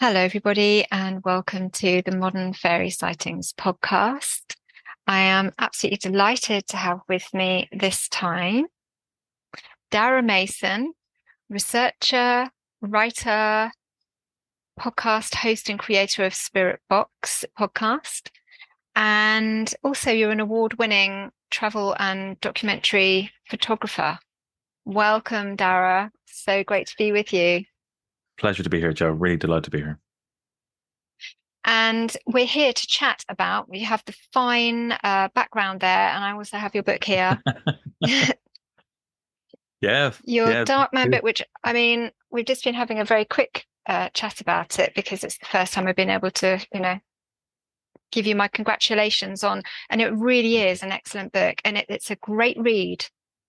Hello, everybody, and welcome to the Modern Fairy Sightings Podcast. I am absolutely delighted to have with me this time Darragh Mason, researcher, writer, podcast host, and creator of Spirit Box podcast. And also, you're an award-winning travel and documentary photographer. Welcome, Darragh. So great to be with you. Pleasure to be here, Joe. Really delighted to be here. And we're here to chat about, you have the fine background there, and I also have your book here. Yeah, Your yeah. Dartmoor book, which, I mean, we've just been having a very quick chat about it because it's the first time I've been able to, give you my congratulations on, and it really is an excellent book, and it's a great read,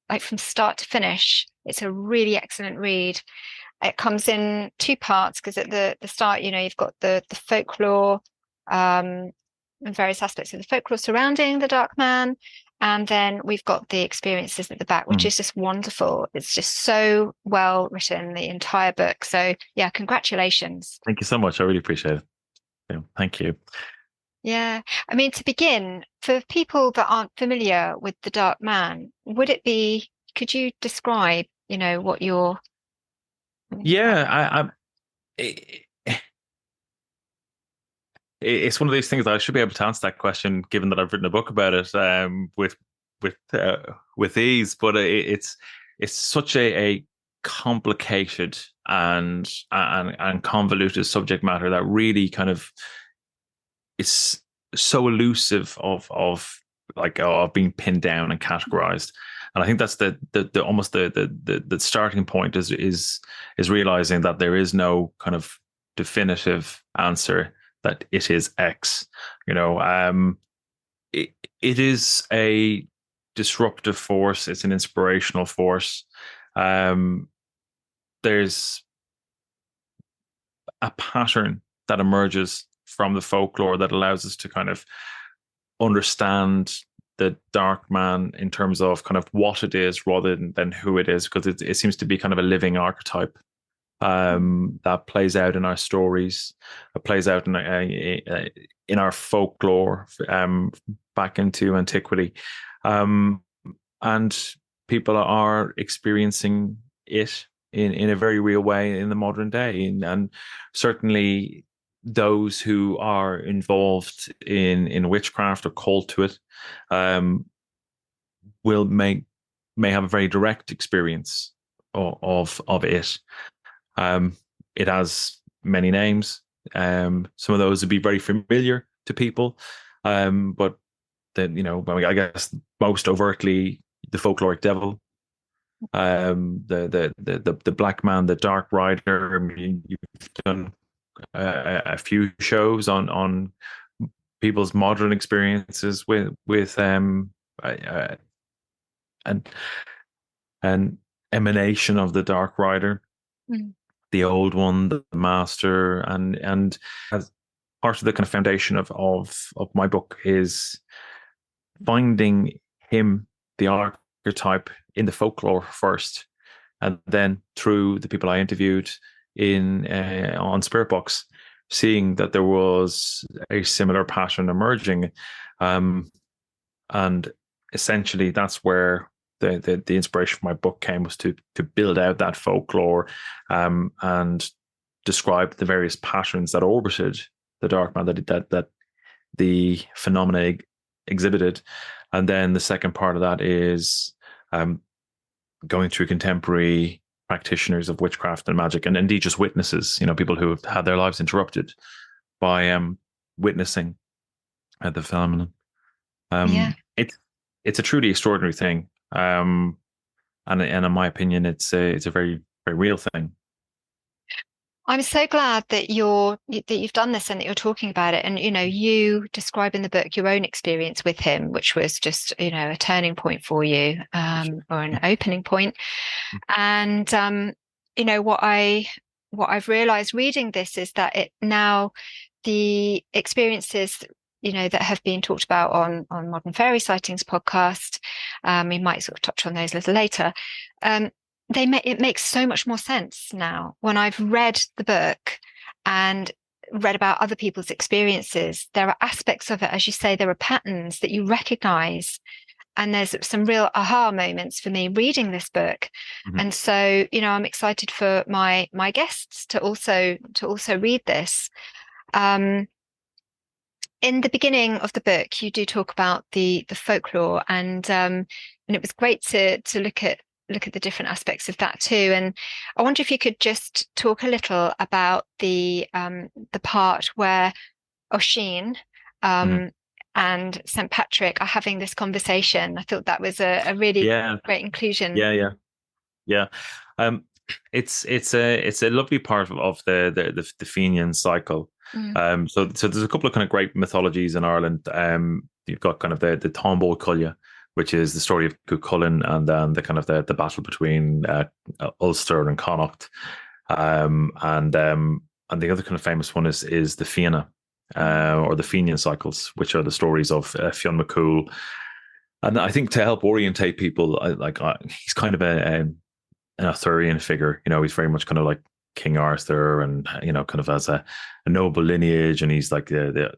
like from start to finish. It's a really excellent read. It comes in two parts because at the start, you've got the folklore, and various aspects of the folklore surrounding the Dark Man. And then we've got the experiences at the back, which Mm. is just wonderful. It's just so well written, the entire book. So yeah, congratulations. Thank you so much. I really appreciate it. Yeah, thank you. Yeah. I mean, to begin, for people that aren't familiar with the Dark Man, could you describe, what you're Yeah, it, it's one of these things that I should be able to answer that question, given that I've written a book about it, with ease. But it's such a complicated and convoluted subject matter that really kind of is so elusive of being pinned down and categorized. And I think that's the almost the starting point is realizing that there is no kind of definitive answer that it is X. It is a disruptive force. It's an inspirational force. Um, there's a pattern that emerges from the folklore that allows us to kind of understand the Dark Man in terms of kind of what it is rather than who it is, because it seems to be kind of a living archetype that plays out in our stories, it plays out in our folklore back into antiquity, and people are experiencing it in a very real way in the modern day, and certainly those who are involved in witchcraft or cult to it um, will may have a very direct experience of it. It has many names. Some of those would be very familiar to people, but I guess most overtly the folkloric devil, the black man, the dark rider. I mean, you've done a few shows on people's modern experiences with an an emanation of the dark rider, Mm. the old one, the master, and as part of the kind of foundation of my book is finding him, the archetype in the folklore first, and then through the people I interviewed in on Spirit Box, seeing that there was a similar pattern emerging, and essentially that's where the inspiration for my book came, was to build out that folklore, and describe the various patterns that orbited the Dark Man, that the phenomena exhibited. And then the second part of that is going through contemporary practitioners of witchcraft and magic, and indeed just witnesses, people who have had their lives interrupted by witnessing the phenomenon. Yeah. It's a truly extraordinary thing, and in my opinion, it's a very, very real thing. I'm so glad that you've done this and that you're talking about it. And you describe in the book your own experience with him, which was just a turning point for you, or an opening point. And what I've realized reading this is that it now the experiences that have been talked about on Modern Fairy Sightings podcast. We might sort of touch on those a little later. It makes so much more sense now when I've read the book, and read about other people's experiences, there are aspects of it, as you say, there are patterns that you recognize. And there's some real aha moments for me reading this book. Mm-hmm. And so, I'm excited for my guests to also read this. In the beginning of the book, you do talk about the folklore, and it was great to look at the different aspects of that too. And I wonder if you could just talk a little about the part where Oisin and St. Patrick are having this conversation. I thought that was a really great inclusion. Yeah. It's a lovely part of the Fenian cycle. So there's a couple of kind of great mythologies in Ireland. You've got kind of the Támbó Cuile, which is the story of Cuchulainn, and then the kind of the battle between Ulster and Connacht. And the other kind of famous one is the Fianna, or the Fenian cycles, which are the stories of Fionn McCool. And I think to help orientate people, he's kind of an Arthurian figure. He's very much kind of like King Arthur, and kind of has a noble lineage, and he's like a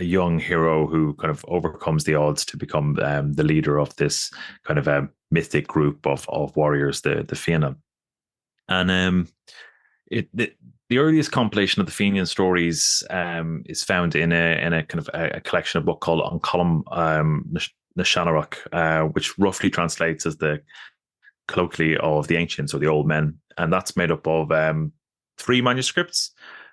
young hero who kind of overcomes the odds to become the leader of this kind of a mythic group of warriors, the Fianna. And the earliest compilation of the Fenian stories is found in a kind of a collection of book called An Column na Shanarach, which roughly translates as the colloquially of the ancients, or the old men, and that's made up of 3 manuscripts.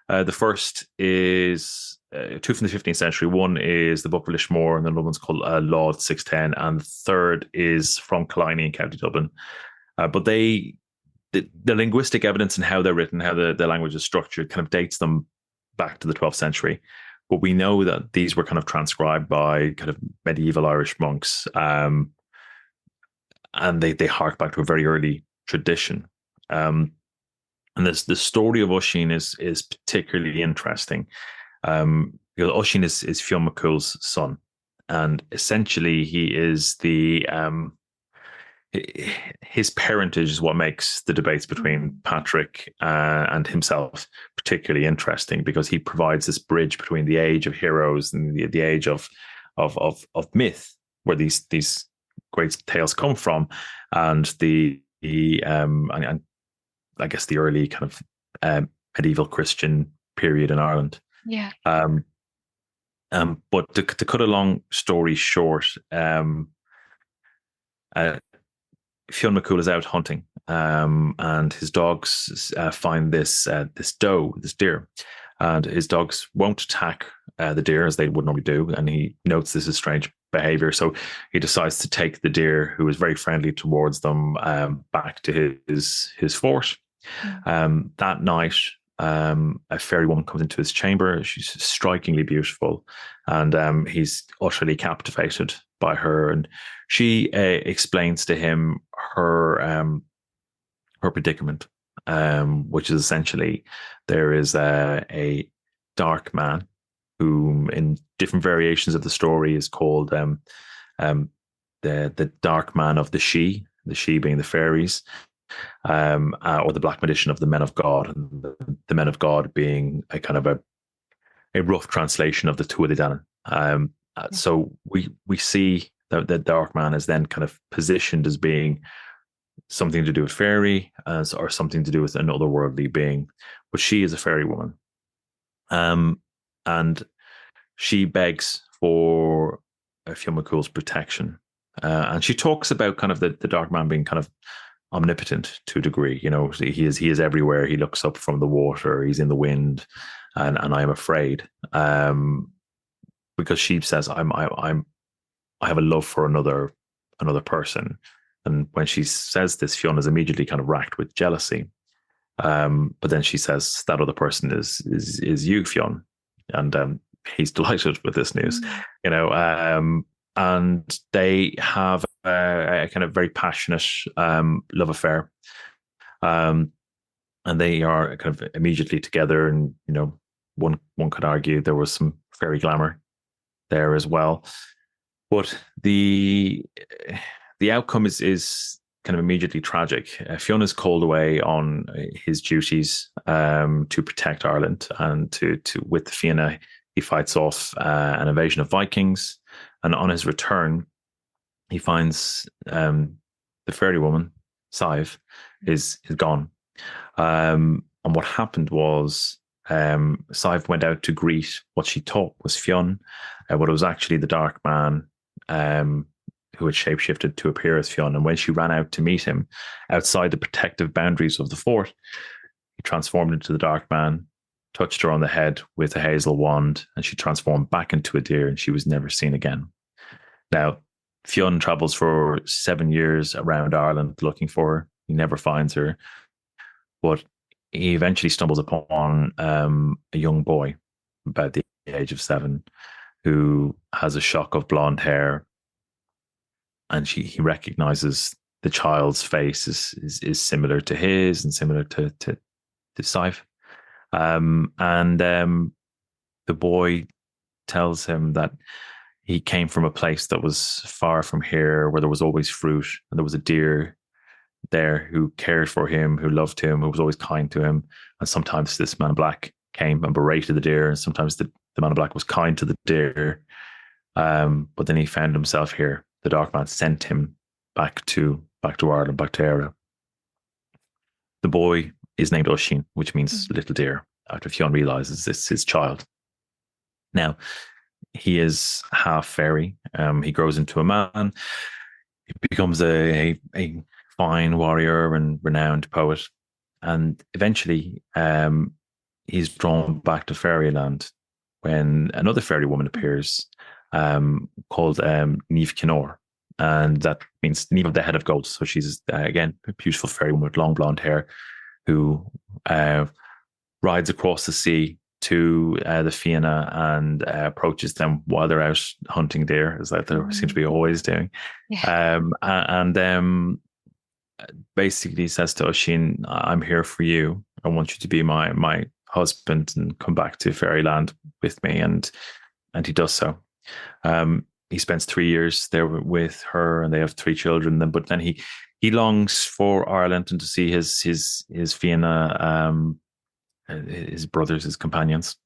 The first is 2 from the 15th century. One is the Book of Lishmore, and the other one's called Laud 610, and the third is from Killiney in County Dublin. But the linguistic evidence and how they're written, how the language is structured, kind of dates them back to the 12th century. But we know that these were kind of transcribed by kind of medieval Irish monks, and they hark back to a very early tradition. And the story of Oisin is particularly interesting, because Oisin is Fionn McCool's son, and essentially he is his parentage is what makes the debates between Patrick and himself particularly interesting, because he provides this bridge between the age of heroes and the age of myth, where these great tales come from, and and I guess the early kind of medieval Christian period in Ireland. Yeah. But to cut a long story short, Fionn McCool is out hunting, and his dogs find this deer, and his dogs won't attack the deer as they would normally do, and he notes this is strange behavior, so he decides to take the deer, who is very friendly towards them, back to his fort. That night, a fairy woman comes into his chamber. She's strikingly beautiful, and he's utterly captivated by her, and she explains to him her predicament, which is essentially there is a dark man whom, in different variations of the story, is called the dark man of the She being the fairies, or the black magician of the men of God, and the men of God being a kind of a rough translation of the Tuatha Dé Danann. So we see that the dark man is then kind of positioned as being something to do with fairy, or something to do with an otherworldly being, but she is a fairy woman, and she begs for Fionn McCool's protection, and she talks about kind of the dark man being kind of omnipotent to a degree. He is everywhere. He looks up from the water. He's in the wind, and I am afraid, because she says I have a love for another person, and when she says this, Fionn is immediately kind of racked with jealousy. But then she says that other person is you, Fionn, and he's delighted with this news. And they have a kind of very passionate love affair, and they are kind of immediately together. And one could argue there was some fairy glamour there as well, but the outcome is kind of immediately tragic. Fionn is called away on his duties to protect Ireland, and to with the Fianna, he fights off an invasion of Vikings. And on his return, he finds the fairy woman, Sive, is gone. And what happened was Sive went out to greet what she thought was Fionn, but it was actually the Dark Man who had shapeshifted to appear as Fionn. And when she ran out to meet him outside the protective boundaries of the fort, he transformed into the Dark Man, touched her on the head with a hazel wand, and she transformed back into a deer, and she was never seen again. Now, Fionn travels for 7 years around Ireland looking for her. He never finds her, but he eventually stumbles upon a young boy about the age of 7 who has a shock of blonde hair, and he recognizes the child's face is similar to his and similar to Sive. The boy tells him that he came from a place that was far from here, where there was always fruit, and there was a deer there who cared for him, who loved him, who was always kind to him. And sometimes this man in black came and berated the deer, and sometimes the man in black was kind to the deer. But then he found himself here. The Dark Man sent him back to Ireland, back to Darragh. The boy is named Oisín, which means little deer, after Fionn realizes this is his child. Now, he is half fairy. He grows into a man. He becomes a fine warrior and renowned poet. And eventually, he's drawn back to fairyland when another fairy woman appears, called Niamh Kinor. And that means Niamh, the head of gold. So she's, again, a beautiful fairy woman with long blonde hair who rides across the sea to the Fianna and approaches them while they're out hunting deer, as that they seem to be always doing. Yeah. Basically says to Oisín, I'm here for you. I want you to be my husband and come back to fairyland with me. And he does so. He spends 3 years there with her, and they have 3 children. But then he longs for Ireland and to see his Fianna, his brothers, his companions.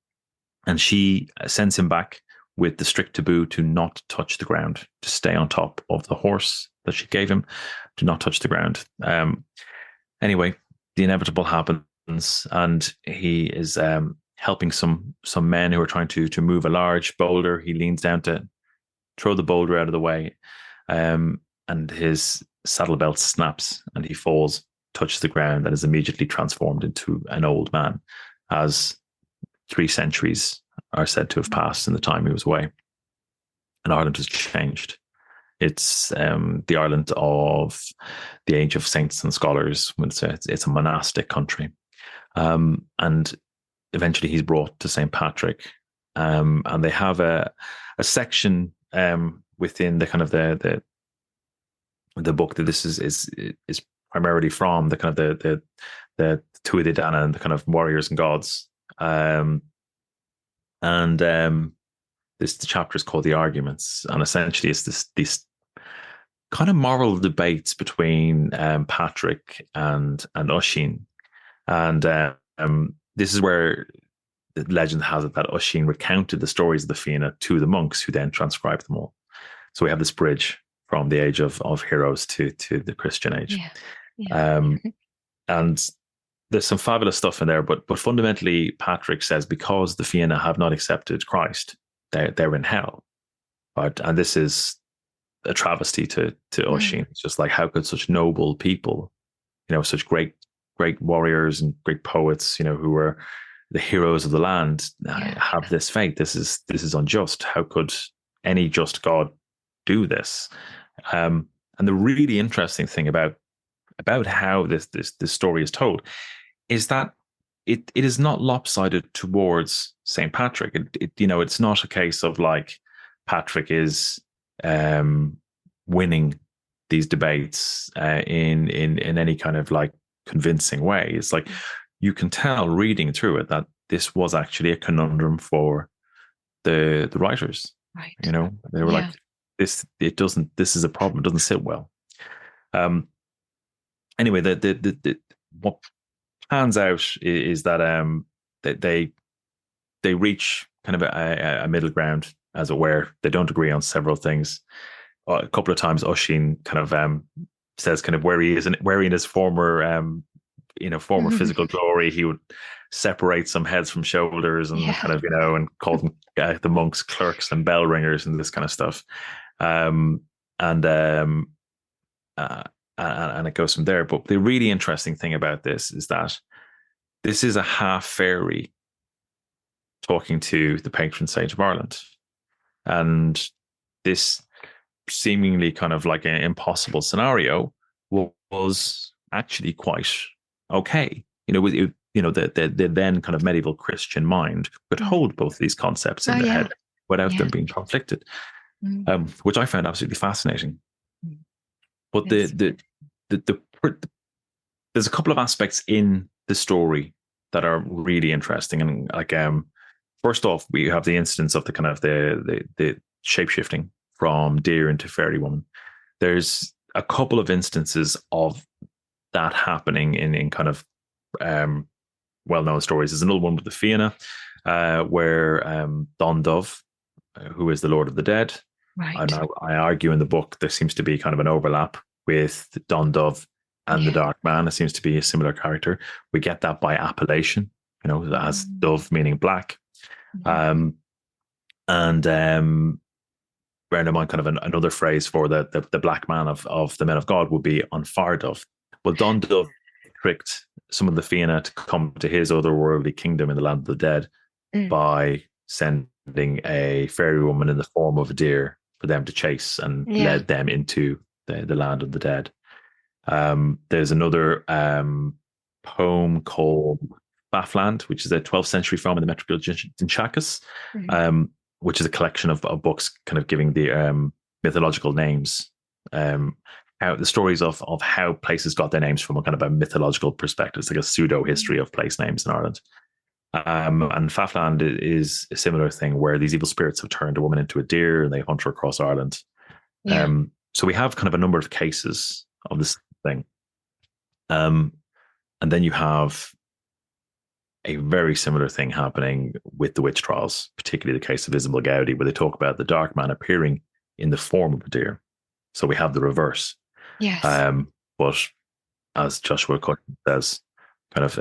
And she sends him back with the strict taboo to not touch the ground, to stay on top of the horse that she gave him, to not touch the ground. Anyway, the inevitable happens, and he is helping some men who are trying to move a large boulder. He leans down to throw the boulder out of the way, and his saddle belt snaps, and he falls, touches the ground, and is immediately transformed into an old man, as 3 centuries are said to have passed in the time he was away. And Ireland has changed. It's the Ireland of the age of saints and scholars. It's a monastic country. And eventually he's brought to St. Patrick. And they have a section within the kind of the book that this is primarily from, the kind of the Tuatha Dé Danann and the kind of warriors and gods. The chapter is called The Arguments, and essentially it's this kind of moral debates between Patrick and Oisín. And this is where the legend has it that Oisín recounted the stories of the Fianna to the monks, who then transcribed them all. So we have this bridge from the age of heroes to the Christian age. Yeah. And there's some fabulous stuff in there, but fundamentally Patrick says, because the Fianna have not accepted Christ, they're in hell. And this is a travesty to Oisín. It's just like, how could such noble people, such great warriors and great poets, who were the heroes of the land, have this fate? This is unjust. How could any just God do this? And the really interesting thing about how this story is told is that it is not lopsided towards St. Patrick. It's not a case of like Patrick is winning these debates in any kind of like convincing way. It's like, you can tell reading through it that this was actually a conundrum for the writers. Right. They were like, this is a problem. It doesn't sit well. anyway, the what pans out is that that they reach kind of a middle ground, as it were. They don't agree on several things. A couple of times, Oisin kind of says kind of where he is, and where in his former former physical glory, he would separate some heads from shoulders and kind of and call them the monks clerks and bell ringers and this kind of stuff. And it goes from there. But the really interesting thing about this is that this is a half fairy talking to the patron saint of Ireland, and this seemingly kind of like an impossible scenario was actually quite okay. The then kind of medieval Christian mind could hold both these concepts in their head without them being conflicted, which I found absolutely fascinating. But there's a couple of aspects in the story that are really interesting, and like first off, we have the instance of the kind of the shape shifting from deer into fairy woman. There's a couple of instances of that happening in kind of well-known stories. There's another one with the Fianna, where Don Dove, who is the Lord of the Dead, and I argue in the book there seems to be kind of an overlap with Don Dove and the Dark Man. It seems to be a similar character. We get that by appellation, as dove meaning black. Bearing in mind kind of another phrase for the black man of the men of God would be on fire dove. Well, Don Dove tricked some of the Fianna to come to his otherworldly kingdom in the land of the dead by sending a fairy woman in the form of a deer for them to chase, and led them into the land of the dead. There's another poem called Baffland, which is a 12th century poem in the Metrical Dinchakas, which is a collection of books kind of giving the mythological names, how the stories of how places got their names from a kind of a mythological perspective. It's like a pseudo history of place names in Ireland. And Baffland is a similar thing where these evil spirits have turned a woman into a deer and they hunt her across Ireland. So we have kind of a number of cases of this thing. And then you have a very similar thing happening with the witch trials, particularly the case of Isabel Gowdy, where they talk about the dark man appearing in the form of a deer. So we have the reverse. Yes. But as Joshua Cook says, kind of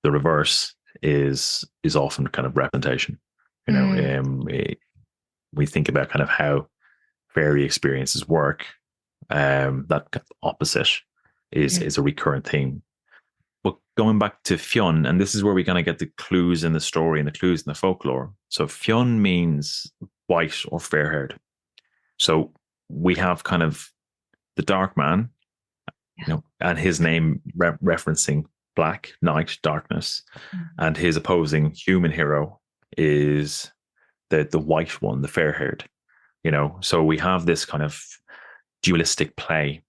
the reverse is often kind of representation. We think about kind of how fairy experiences work. That opposite is a recurrent theme. But going back to Fionn, and this is where we kind of get the clues in the story and the clues in the folklore. So Fionn means white or fair-haired. So we have kind of the dark man, and his name referencing black, night, darkness, and his opposing human hero is the white one, the fair-haired. So we have this kind of dualistic play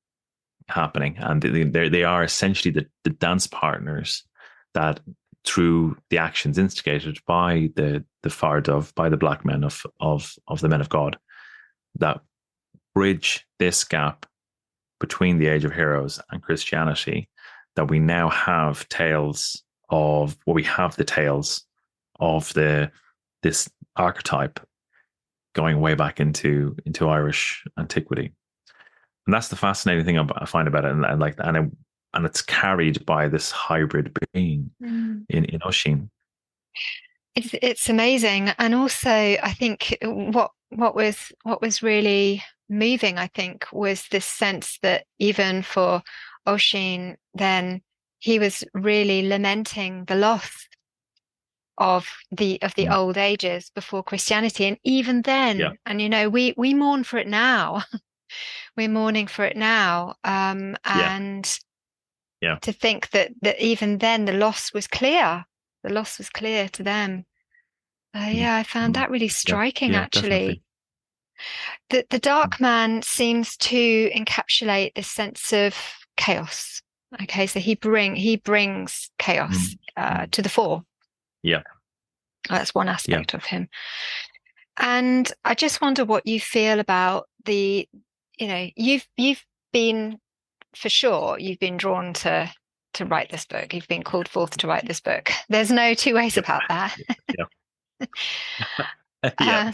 happening, and they are essentially the dance partners that, through the actions instigated by the fire dove, by the black men of the men of God, that bridge this gap between the Age of Heroes and Christianity, that we now have tales of this archetype going way back into Irish antiquity. And that's the fascinating thing I find about it, and it's carried by this hybrid being in Oisin. It's amazing, and also I think what was really moving, I think, was this sense that even for Oisin, then he was really lamenting the loss of the old ages before Christianity, and even then, and we mourn for it now. We're mourning for it now, and to think that even then the loss was clear. The loss was clear to them. I found that really striking, actually. Definitely. The dark man seems to encapsulate this sense of chaos. Okay, so he brings chaos to the fore. Yeah, that's one aspect of him. And I just wonder what you feel about you've been for sure you've been drawn to write this book. You've been called forth to write this book. There's no two ways about that. Yeah. Yeah.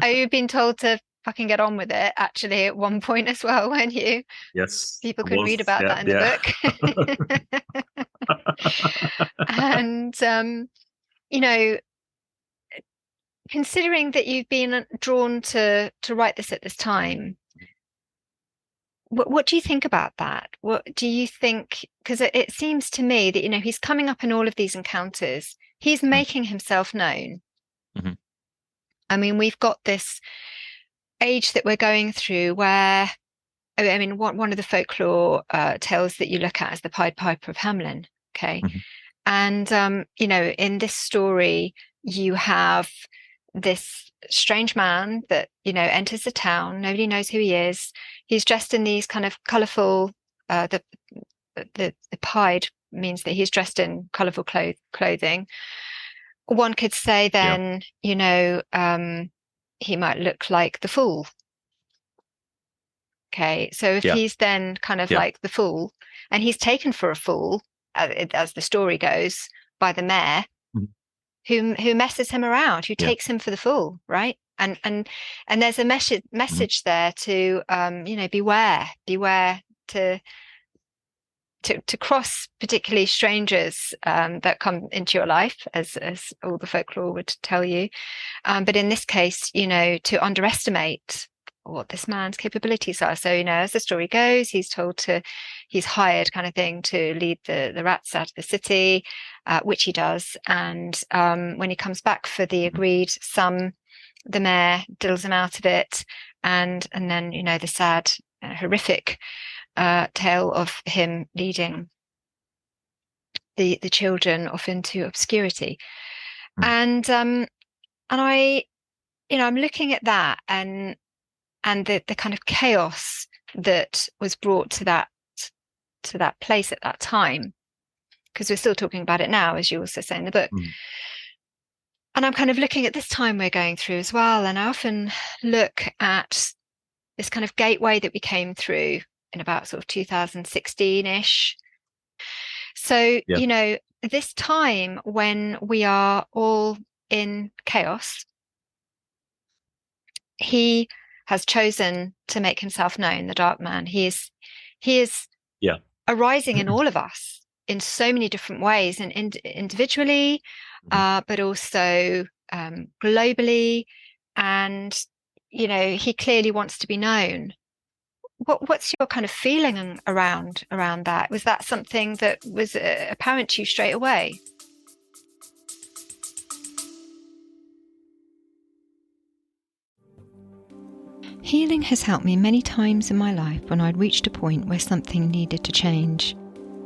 You've been told to fucking get on with it, actually, at one point as well, weren't you? Yes. People can read about that in the book. And, considering that you've been drawn to write this at this time, what do you think about that? What do you think? Because it seems to me that, he's coming up in all of these encounters. He's making himself known. Mm-hmm. I mean, we've got this age that we're going through where, I mean, one of the folklore tales that you look at is the Pied Piper of Hamelin. Okay. Mm-hmm. And, in this story, you have this strange man that, enters the town. Nobody knows who he is. He's dressed in these kind of colourful, the pied means that he's dressed in colourful clothing. One could say then, he might look like the fool. Okay, so if he's then kind of like the fool, and he's taken for a fool, as the story goes, by the mayor, who messes him around, who takes him for the fool, right? And there's a message there to beware to cross particularly strangers that come into your life, as all the folklore would tell you. But in this case, to underestimate what this man's capabilities are. So, as the story goes, he's hired kind of thing to lead the rats out of the city, which he does. And when he comes back for the agreed sum, the mayor deals him out of it. And then, the sad, horrific tale of him leading the children off into obscurity. And I, I'm looking at that and the kind of chaos that was brought to that place at that time, because we're still talking about it now, as you also say in the book. And I'm kind of looking at this time we're going through as well. And I often look at this kind of gateway that we came through in about sort of 2016-ish. So, this time when we are all in chaos, he has chosen to make himself known, the Dark Man. He is arising in all of us in so many different ways, and individually, but also globally. And, he clearly wants to be known. What's your kind of feeling around that? Was that something that was apparent to you straight away? Healing has helped me many times in my life when I'd reached a point where something needed to change.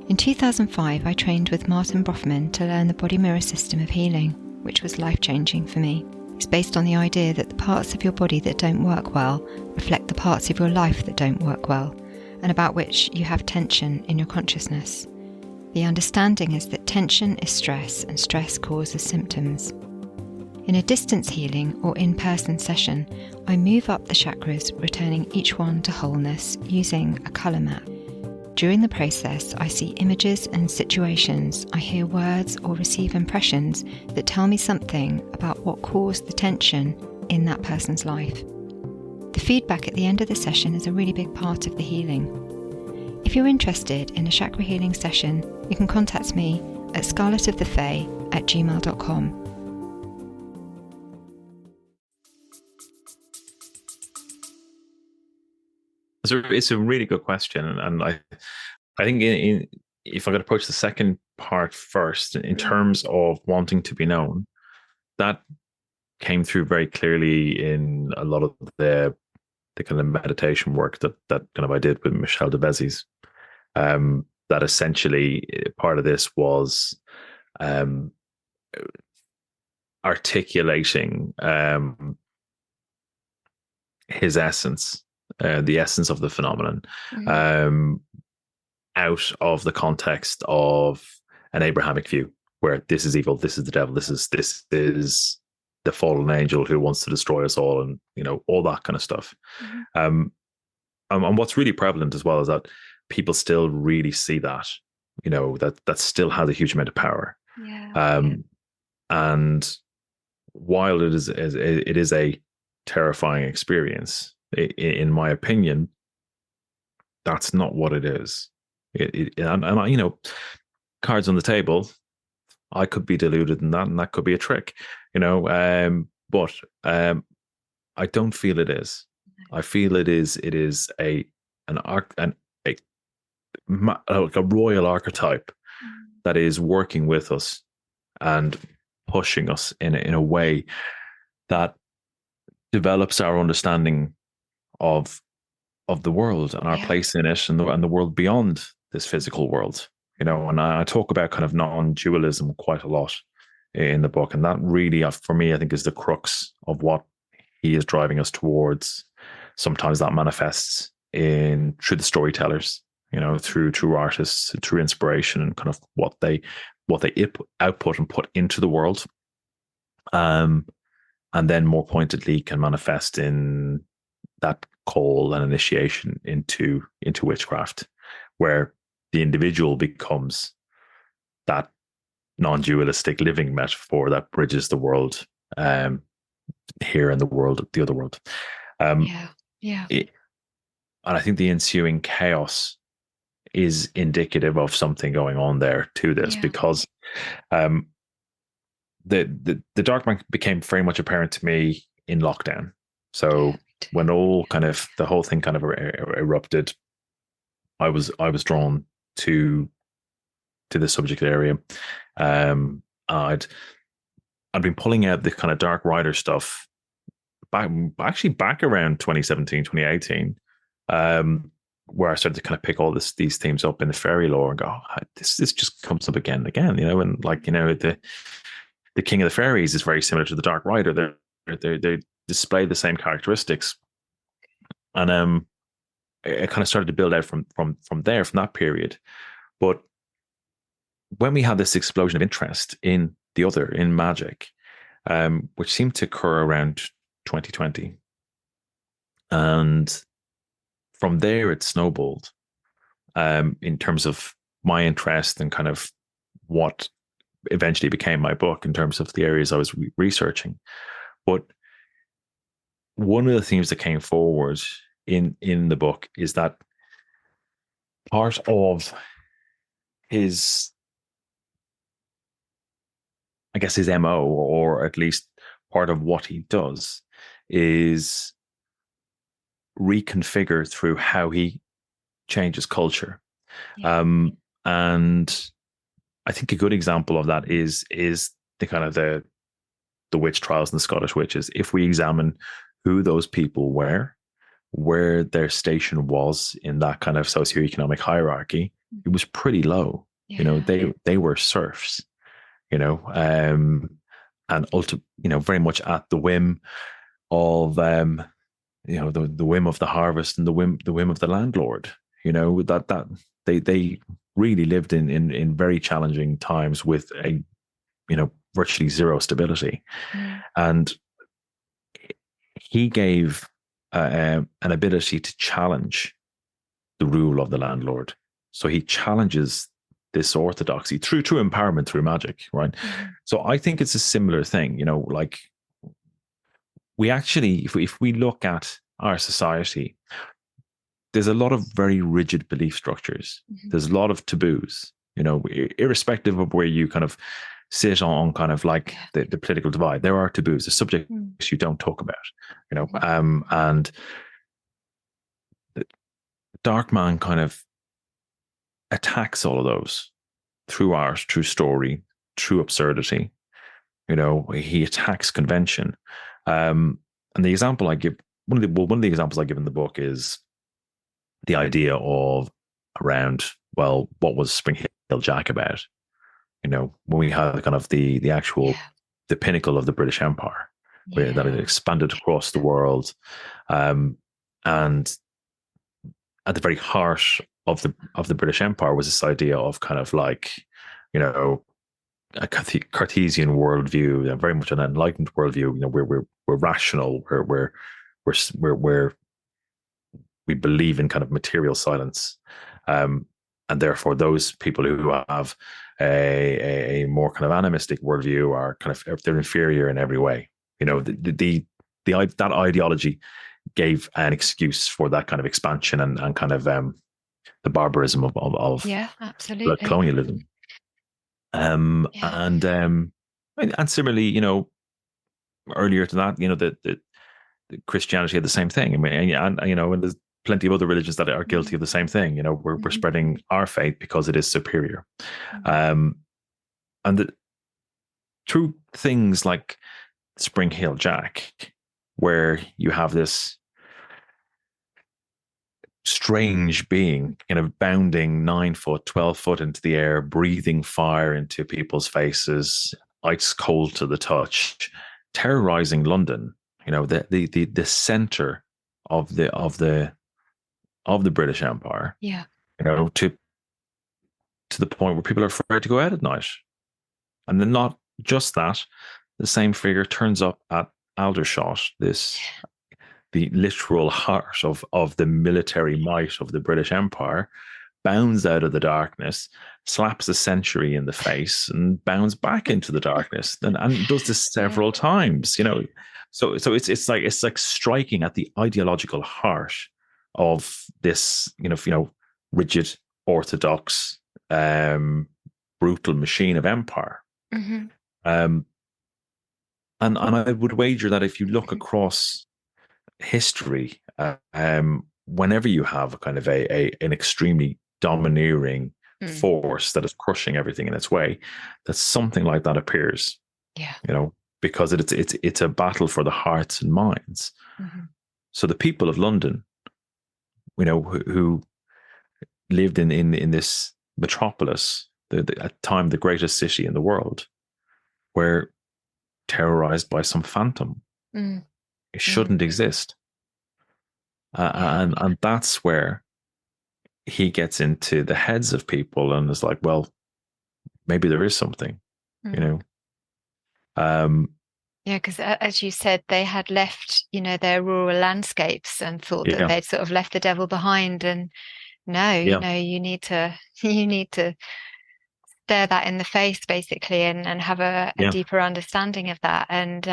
In 2005, I trained with Martin Brofman to learn the body mirror system of healing, which was life-changing for me. It's based on the idea that the parts of your body that don't work well reflect the parts of your life that don't work well, and about which you have tension in your consciousness. The understanding is that tension is stress, and stress causes symptoms. In a distance healing or in-person session, I move up the chakras, returning each one to wholeness using a colour map. During the process, I see images and situations, I hear words or receive impressions that tell me something about what caused the tension in that person's life. The feedback at the end of the session is a really big part of the healing. If you're interested in a chakra healing session, you can contact me at scarletofthefae@gmail.com. It's a really good question, and I think if I could approach the second part first, in terms of wanting to be known, that came through very clearly in a lot of the kind of meditation work that kind of I did with Michelle de Béziers. That essentially part of this was articulating his essence. The essence of the phenomenon, out of the context of an Abrahamic view, where this is evil, this is the devil, this is the fallen angel who wants to destroy us all, and all that kind of stuff. And what's really prevalent as well is that people still really see that, that still has a huge amount of power. And while it is a terrifying experience, in my opinion, that's not what it is. And cards on the table, I could be deluded in that, and that could be a trick, but I don't feel it is. I feel it is a royal archetype that is working with us and pushing us in a way that develops our understanding of the world and our place in it, and the world beyond this physical world. And I talk about kind of non-dualism quite a lot in the book, and that really, for me, I think is the crux of what he is driving us towards. Sometimes that manifests through the storytellers, through artists, through inspiration, and kind of what they output and put into the world, and then more pointedly can manifest in that call and initiation into witchcraft, where the individual becomes that non-dualistic living metaphor that bridges the world here and the other world. And I think the ensuing chaos is indicative of something going on there to this, because the dark became very much apparent to me in lockdown. So when the whole thing kind of erupted, I was drawn to the subject area. I'd been pulling out the kind of dark rider stuff back around 2017, 2018, where I started to kind of pick all these themes up in the fairy lore and go, this just comes up again and again, and the king of the fairies is very similar to the dark rider. They display the same characteristics, and it kind of started to build out from that period. But when we had this explosion of interest in magic, which seemed to occur around 2020, and from there it snowballed in terms of my interest and kind of what eventually became my book in terms of the areas I was researching. But one of the themes that came forward in the book is that part of his MO, or at least part of what he does, is reconfigure through how he changes culture. And I think a good example of that is the kind of the witch trials and the Scottish witches. If we examine who those people were, where their station was in that kind of socioeconomic hierarchy, it was pretty low. They were serfs, and very much at the whim of the whim of the harvest and the whim of the landlord. That they really lived in very challenging times with a virtually zero stability. And he gave an ability to challenge the rule of the landlord. So he challenges this orthodoxy through empowerment, through magic, right? So I think it's a similar thing, like we actually, if we look at our society, there's a lot of very rigid belief structures. There's a lot of taboos, irrespective of where you kind of sit on kind of like the political divide. There are taboos, the subjects you don't talk about, and the Darkman kind of attacks all of those through art, through story, through absurdity. He attacks convention. And the example I give, one of the examples I give in the book is the idea of around, well, what was Spring Hill Jack about? When we had kind of the actual, the pinnacle of the British Empire, where that it expanded across the world. And at the very heart of the British Empire was this idea of kind of like, a Cartesian worldview, very much an enlightened worldview. We're rational, where we believe in kind of material silence, And therefore, those people who have a more kind of animistic worldview are kind of, they're inferior in every way. That ideology gave an excuse for that kind of expansion and kind of the barbarism of Yeah, absolutely. colonialism. And similarly, earlier to that, the Christianity had the same thing. I mean, and there's plenty of other religions that are guilty of the same thing. We're spreading our faith because it is superior. And through things like Spring Hill Jack, where you have this strange being kind of bounding 9 foot, 12 foot into the air, breathing fire into people's faces, ice cold to the touch, terrorizing London, the center of the British Empire. Yeah. To the point where people are afraid to go out at night. And then not just that, the same figure turns up at Aldershot, the literal heart of the military might of the British Empire, bounds out of the darkness, slaps a sentry in the face, and bounds back into the darkness, and does this several times. So it's like striking at the ideological heart of this, rigid, orthodox, brutal machine of empire. And I would wager that if you look across history, whenever you have a kind of an extremely domineering force that is crushing everything in its way, that something like that appears. Yeah. Because it's a battle for the hearts and minds. So the people of London, who lived in this metropolis, at the time the greatest city in the world, were terrorized by some phantom. It shouldn't exist. And that's where he gets into the heads of people and is like, well, maybe there is something, because as you said, they had left, their rural landscapes and thought that they'd sort of left the devil behind. And no, you need to stare that in the face, basically, and have a deeper understanding of that. And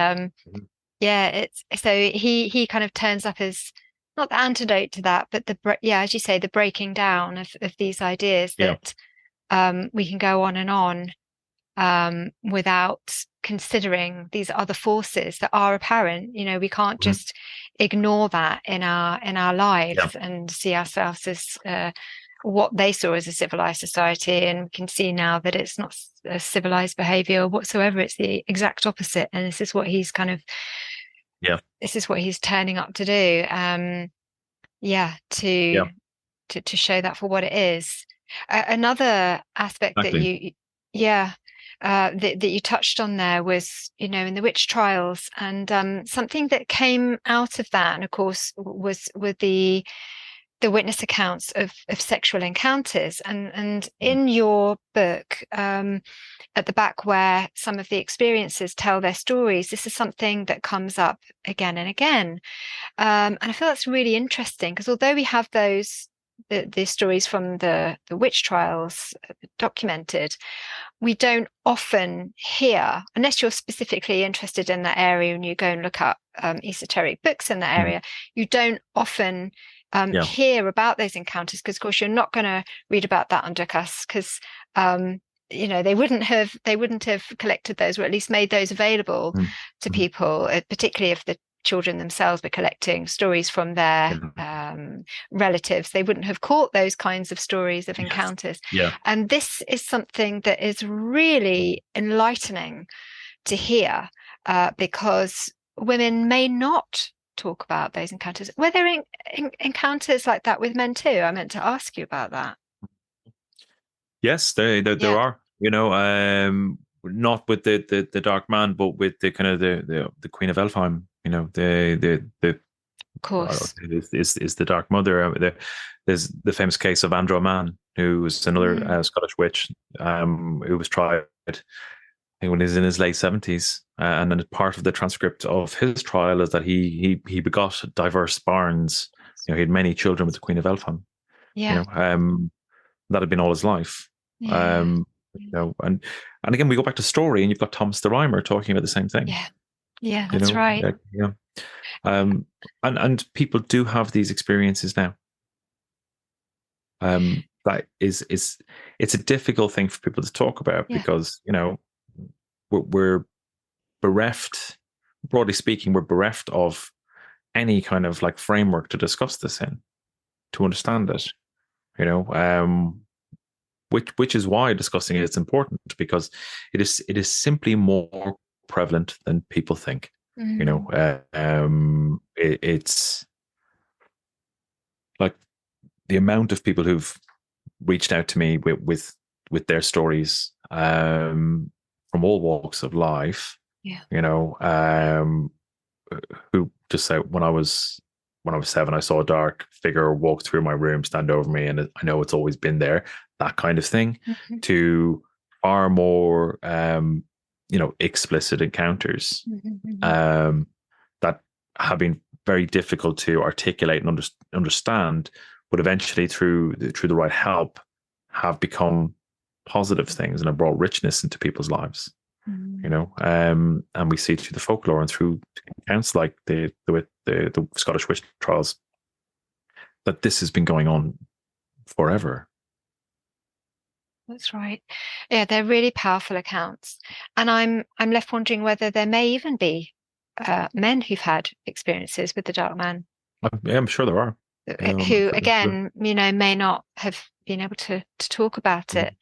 it's so he kind of turns up as not the antidote to that, but as you say, the breaking down of these ideas that we can go on and on without considering these other forces that are apparent. We can't just ignore that in our lives and see ourselves as what they saw as a civilized society, and we can see now that it's not a civilized behavior whatsoever. It's the exact opposite, and this is what he's kind of this is what he's turning up to do. To show that for what it is. Another aspect that you touched on there was, in the witch trials, and something that came out of that, and of course, was with the witness accounts of sexual encounters, and in your book, at the back where some of the experiences tell their stories, this is something that comes up again and again, and I feel that's really interesting, because although we have the stories from the witch trials documented, we don't often hear, unless you're specifically interested in that area and you go and look up esoteric books in that area, you don't often hear about those encounters, because of course you're not going to read about that under cuss, because they wouldn't have collected those, or at least made those available to people, particularly if the children themselves were collecting stories from their relatives. They wouldn't have caught those kinds of stories of encounters. And this is something that is really enlightening to hear, because women may not talk about those encounters. Were there encounters like that with men too? I meant to ask you about that. Yes, there are. Not with the Dark Man, but with the kind of the Queen of Elfheim. The of course is the Dark Mother. There's the famous case of Andrew Mann, who was another Scottish witch, who was tried, I think, when he was in his late 70s, and then part of the transcript of his trial is that he begot diverse barns. He had many children with the Queen of Elfheim. that had been all his life. Yeah. And again, we go back to story, and you've got Thomas the Rhymer talking about the same thing. Yeah. Yeah, that's right. Yeah. And people do have these experiences now. That is it's a difficult thing for people to talk about because we're bereft, broadly speaking, we're bereft of any kind of like framework to discuss this in, to understand it. Which is why discussing it is important, because it is simply more prevalent than people think. It's like the amount of people who've reached out to me with their stories from all walks of life. Who just said, when I was 7, I saw a dark figure walk through my room, stand over me, and I know it's always been there. That kind of thing. To far more explicit encounters that have been very difficult to articulate and understand, but eventually through the right help have become positive things and have brought richness into people's lives. And we see through the folklore and through accounts like the Scottish witch trials that this has been going on forever. That's right. Yeah, they're really powerful accounts, and I'm left wondering whether there may even be men who've had experiences with the Dark Man. I'm sure there are. Who again, may not have been able to talk about it.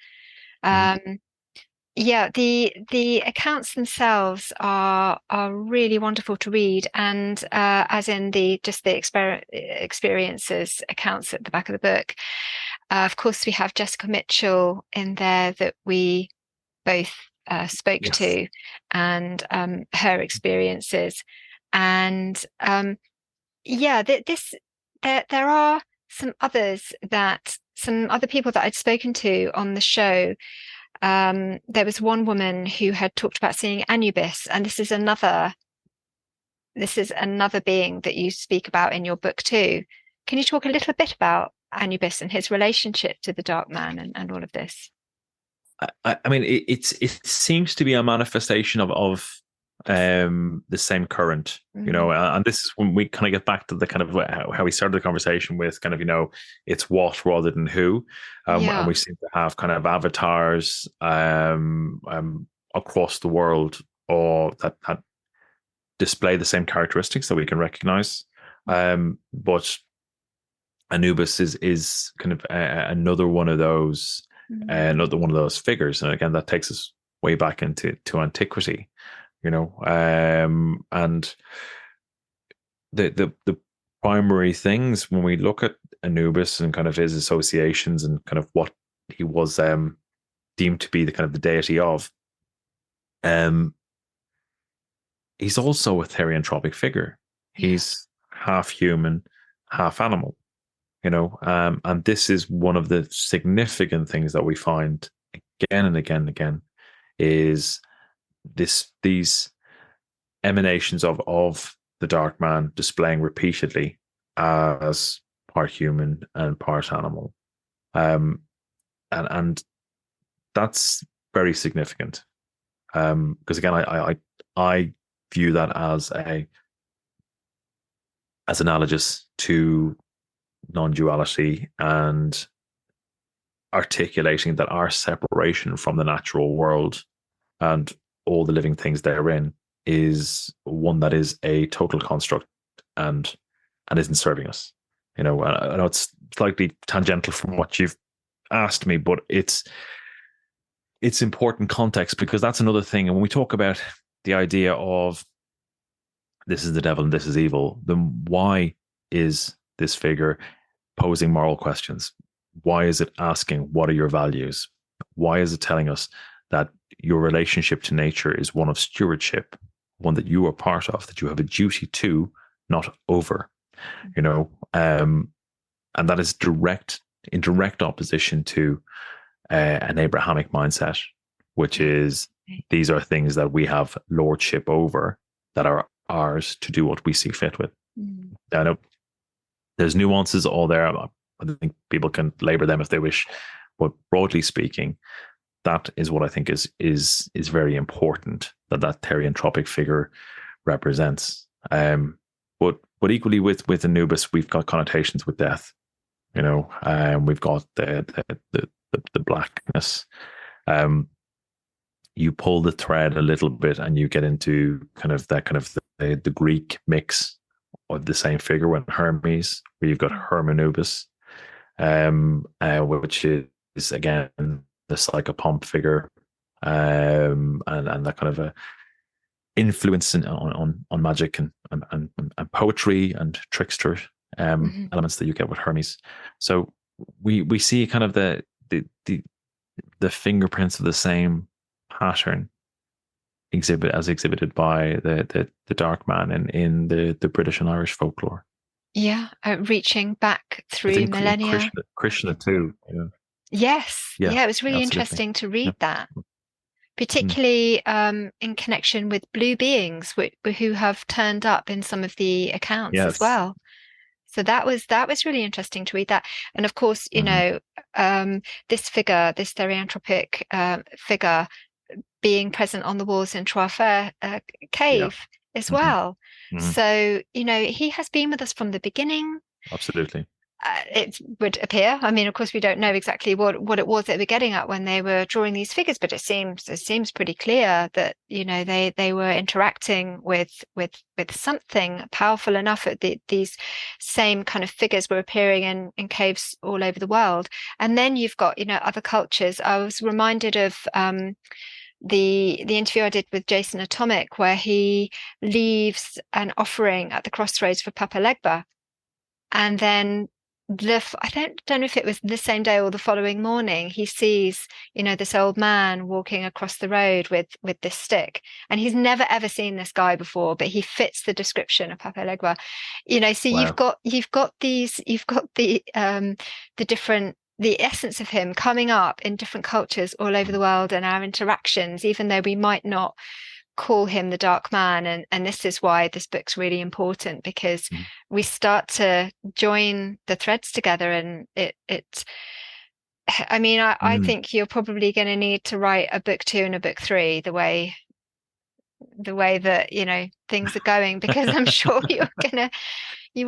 Yeah, the accounts themselves are really wonderful to read, and as in the experiences accounts at the back of the book. Of course, we have Jessica Mitchell in there that we both spoke to, and her experiences, and there are some other people that I'd spoken to on the show. There was one woman who had talked about seeing Anubis, and this is another being that you speak about in your book too. Can you talk a little bit about Anubis and his relationship to the Dark Man and all of this? I mean, it seems to be a manifestation of the same current, and this is when we kind of get back to the kind of how we started the conversation with kind of, it's what rather than who. And we seem to have kind of avatars across the world, or that display the same characteristics that we can recognize. But Anubis is kind of another one of those figures, and again, that takes us way back into antiquity. And the primary things when we look at Anubis and kind of his associations and kind of what he was deemed to be the kind of the deity of, he's also a therianthropic figure. He's half human, half animal, and this is one of the significant things that we find again and again and again, is these emanations of the Dark Man displaying repeatedly as part human and part animal, and that's very significant, because again, I view that as analogous to non-duality and articulating that our separation from the natural world and all the living things therein is one that is a total construct and isn't serving us. I know it's slightly tangential from what you've asked me, but it's important context, because that's another thing. And when we talk about the idea of this is the devil and this is evil, then why is this figure posing moral questions? Why is it asking, what are your values? Why is it telling us that your relationship to nature is one of stewardship, one that you are part of, that you have a duty to, not over, and that is in direct opposition to an Abrahamic mindset, which is these are things that we have lordship over, that are ours to do what we see fit with. I know there's nuances all there. I think people can labor them if they wish, but broadly speaking, that is what I think is very important that therianthropic figure represents. But equally with Anubis, we've got connotations with death. We've got the blackness. You pull the thread a little bit, and you get into the Greek mix of the same figure with Hermes, where you've got Hermanubis, which is again the psychopomp figure, and that kind of a influence on magic and poetry and trickster elements that you get with Hermes. So we see kind of the fingerprints of the same pattern exhibited by the dark man in the British and Irish folklore. Yeah, reaching back through millennia. Krishna too. Yes. Yeah, it was really interesting to read that, particularly in connection with blue beings who have turned up in some of the accounts as well. So that was really interesting to read that. And of course, this figure, this therianthropic figure, being present on the walls in Trafair cave as well. So, he has been with us from the beginning. Absolutely. It would appear. I mean, of course, we don't know exactly what it was they were getting at when they were drawing these figures, but it seems pretty clear that they were interacting with something powerful enough that these same kind of figures were appearing in caves all over the world. And then you've got other cultures. I was reminded of the interview I did with Jason Atomic, where he leaves an offering at the crossroads for Papa Legba, and then I don't know if it was the same day or the following morning, he sees, this old man walking across the road with this stick, and he's never ever seen this guy before, but he fits the description of Papa Legba. So wow. you've got the essence of him coming up in different cultures all over the world, and our interactions, even though we might not call him the dark man. And this is why this book's really important, because we start to join the threads together, and I think you're probably going to need to write a book 2 and a book 3 the way that things are going, because I'm sure you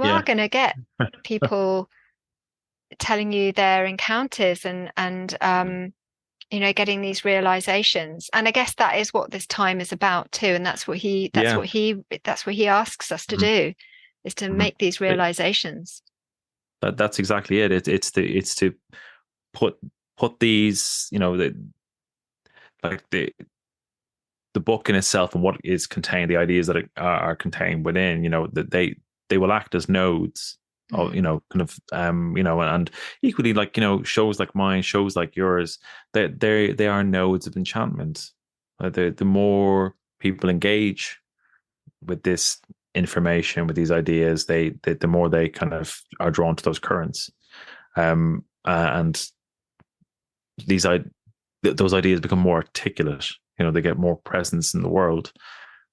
are gonna get people telling you their encounters and getting these realizations. And I guess that is what this time is about too, and that's what he asks us to do, is to make these realizations. That's exactly it. It's to put these, the book in itself and what is contained, the ideas that are contained within, that they will act as nodes. And equally, shows like mine, shows like yours, they are nodes of enchantment. The more people engage with this information, with these ideas, the more they kind of are drawn to those currents, and those ideas become more articulate. They get more presence in the world,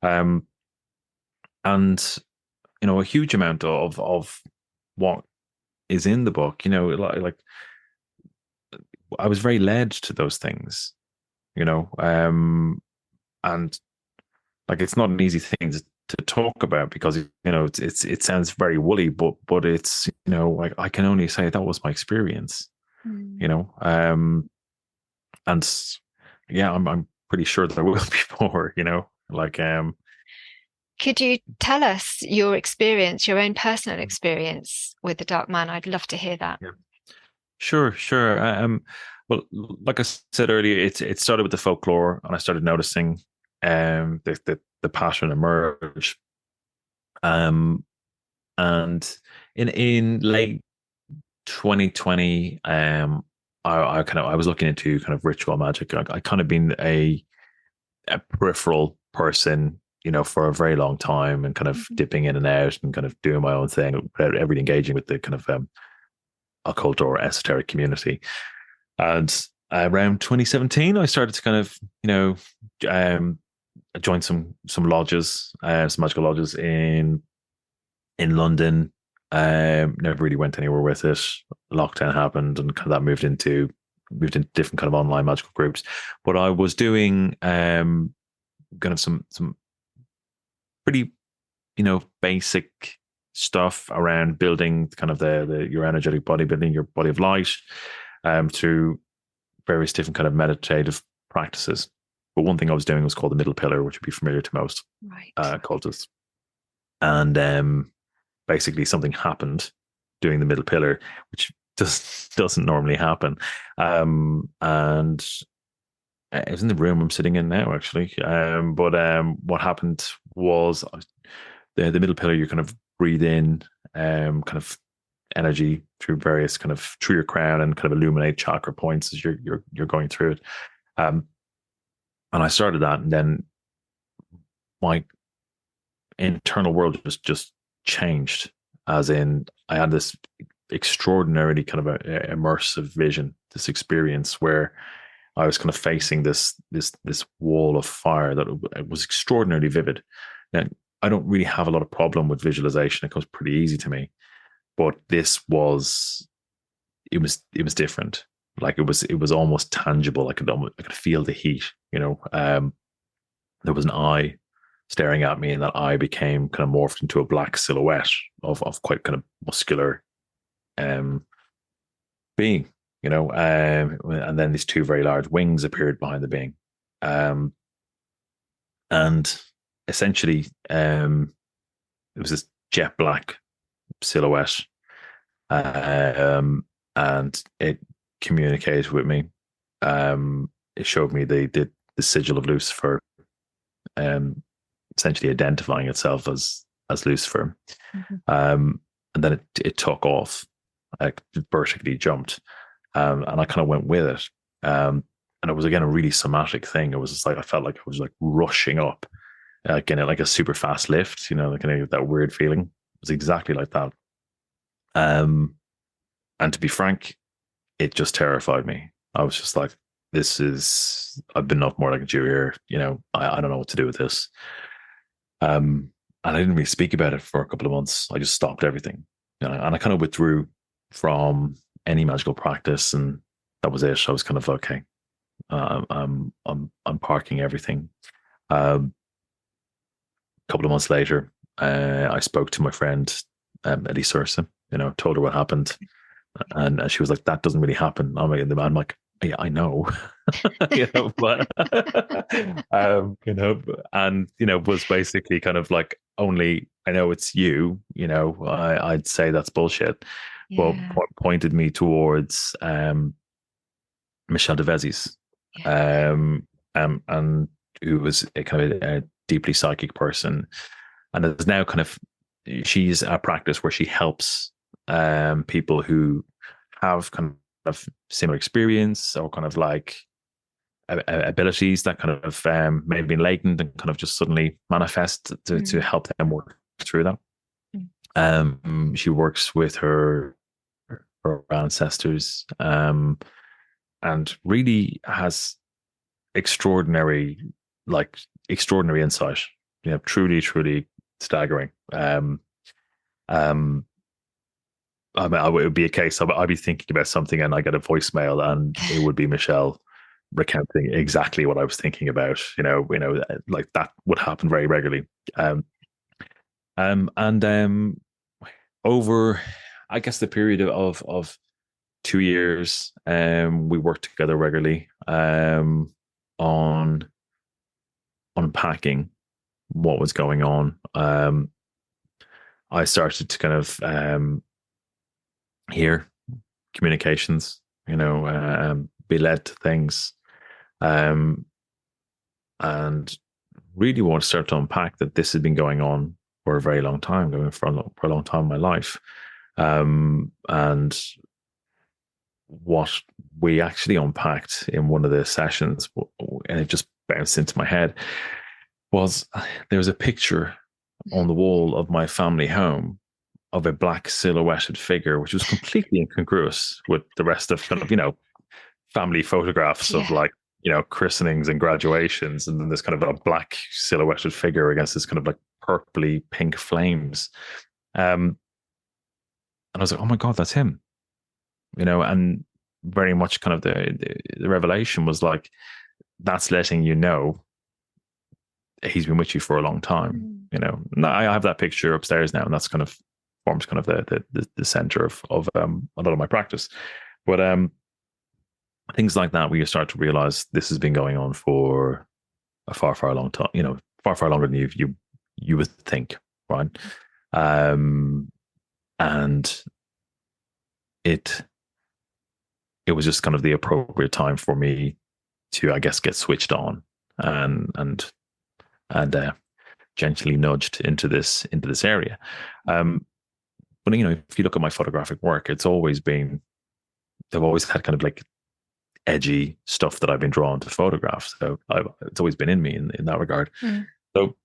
and a huge amount of what is in the book, like I was very led to those things, and like it's not an easy thing to talk about, because it sounds very woolly, but it's like I can only say that was my experience, and I'm pretty sure there will be more, Could you tell us your experience, your own personal experience with the Dark Man? I'd love to hear that. Yeah. Sure. Well, like I said earlier, it started with the folklore, and I started noticing the pattern emerge. And in late 2020, I was looking into kind of ritual magic. I kind of been a peripheral person, for a very long time, and kind of dipping in and out and kind of doing my own thing without ever engaging with the kind of occult or esoteric community. And around 2017, I started to kind of, join some lodges, some magical lodges in London. Never really went anywhere with it. Lockdown happened, and that moved into moved into different kind of online magical groups. But I was doing kind of some pretty, basic stuff around building kind of your energetic body, building your body of light, through various different kind of meditative practices. But one thing I was doing was called the middle pillar, which would be familiar to most cultists. And basically something happened doing the middle pillar, which just doesn't normally happen. And it was in the room I'm sitting in now, actually. But what happened was the middle pillar, you kind of breathe in kind of energy through various kind of through your crown and kind of illuminate chakra points as you're going through it. And I started that, and then my internal world just changed, as in I had this extraordinarily kind of immersive vision, this experience where I was kind of facing this wall of fire that it was extraordinarily vivid. Now, I don't really have a lot of problem with visualization. It comes pretty easy to me, but this was it was different. Like it was almost tangible. I could feel the heat. There was an eye staring at me, and that eye became kind of morphed into a black silhouette of quite kind of muscular being, and then these two very large wings appeared behind the being. And essentially, it was this jet black silhouette, and it communicated with me. It showed me the sigil of Lucifer, essentially identifying itself as Lucifer. And then it took off, like vertically jumped, and I kind of went with it. And it was again a really somatic thing. It was just like I felt like I was like rushing up, again like a super fast lift. Like kind of that weird feeling. It was exactly like that. And to be frank, it just terrified me. I was just like, I've been up more like a Jew here. I don't know what to do with this. And I didn't really speak about it for a couple of months. I just stopped everything, and I kind of withdrew from any magical practice, and that was it. I was kind of okay. I'm parking everything. A couple of months later, I spoke to my friend Eddie Sursa. Told her what happened, and she was like, "That doesn't really happen." I'm like, "Yeah, I know," but and was basically kind of like, "Only I know it's you." I'd say that's bullshit. Well, pointed me towards Michel de Vezes, and who was a kind of a deeply psychic person, and is now kind of she's a practice where she helps people who have kind of similar experience or kind of like abilities that kind of may have been latent and kind of just suddenly manifest to help them work through that. She works with her ancestors, and really has extraordinary insight. Truly staggering. I mean, it would be a case of I'd be thinking about something and I get a voicemail and it would be Michelle recounting exactly what I was thinking about. Like that would happen very regularly. And over, I guess, the period of 2 years, we worked together regularly on unpacking what was going on. I started to kind of hear communications, be led to things, and really want to start to unpack that this has been going on for a very long time, for a long time in my life. And what we actually unpacked in one of the sessions, and it just bounced into my head, was there was a picture on the wall of my family home of a black silhouetted figure, which was completely incongruous with the rest of kind of, family photographs of like, christenings and graduations. And then this kind of a black silhouetted figure against this kind of like purpley pink flames. And I was like, oh my God, that's him, and very much kind of the revelation was like, that's letting you know he's been with you for a long time. Mm. You know, I have that picture upstairs now, and that's kind of forms kind of the center of a lot of my practice. But things like that, where you start to realize this has been going on for a far long time. You know, far longer than you would think, right? And it was just kind of the appropriate time for me to, I guess, get switched on and gently nudged into this area. But you know, if you look at my photographic work, they've always had kind of like edgy stuff that I've been drawn to photograph. So it's always been in me in that regard. Mm. So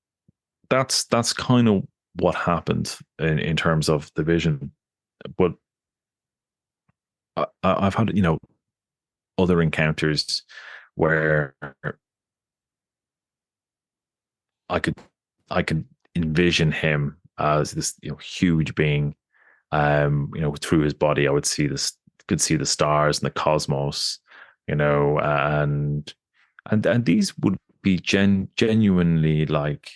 that's kind of what happened in terms of the vision. But I've had, you know, other encounters where I could envision him as this, you know, huge being. You know, through his body, I could see the stars and the cosmos, you know, and these would be genuinely like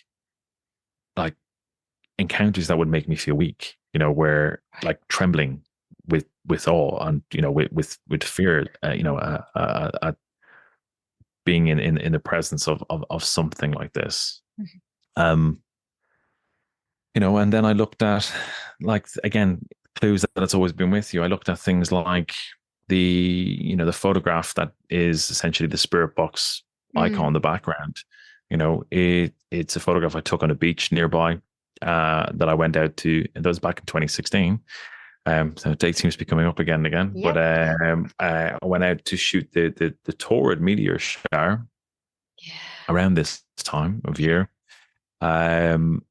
encounters that would make me feel weak, you know, where like trembling with awe and, you know, with fear, you know, at being in the presence of something like this. Mm-hmm. You know, and then I looked at, like, again, clues that it's always been with you. I looked at things like the photograph that is essentially the spirit box icon in the background. You know, it's a photograph I took on a beach nearby that I went out to. That was back in 2016. So the date seems to be coming up again and again. Yep. But I went out to shoot the Taurid meteor shower around this time of year. And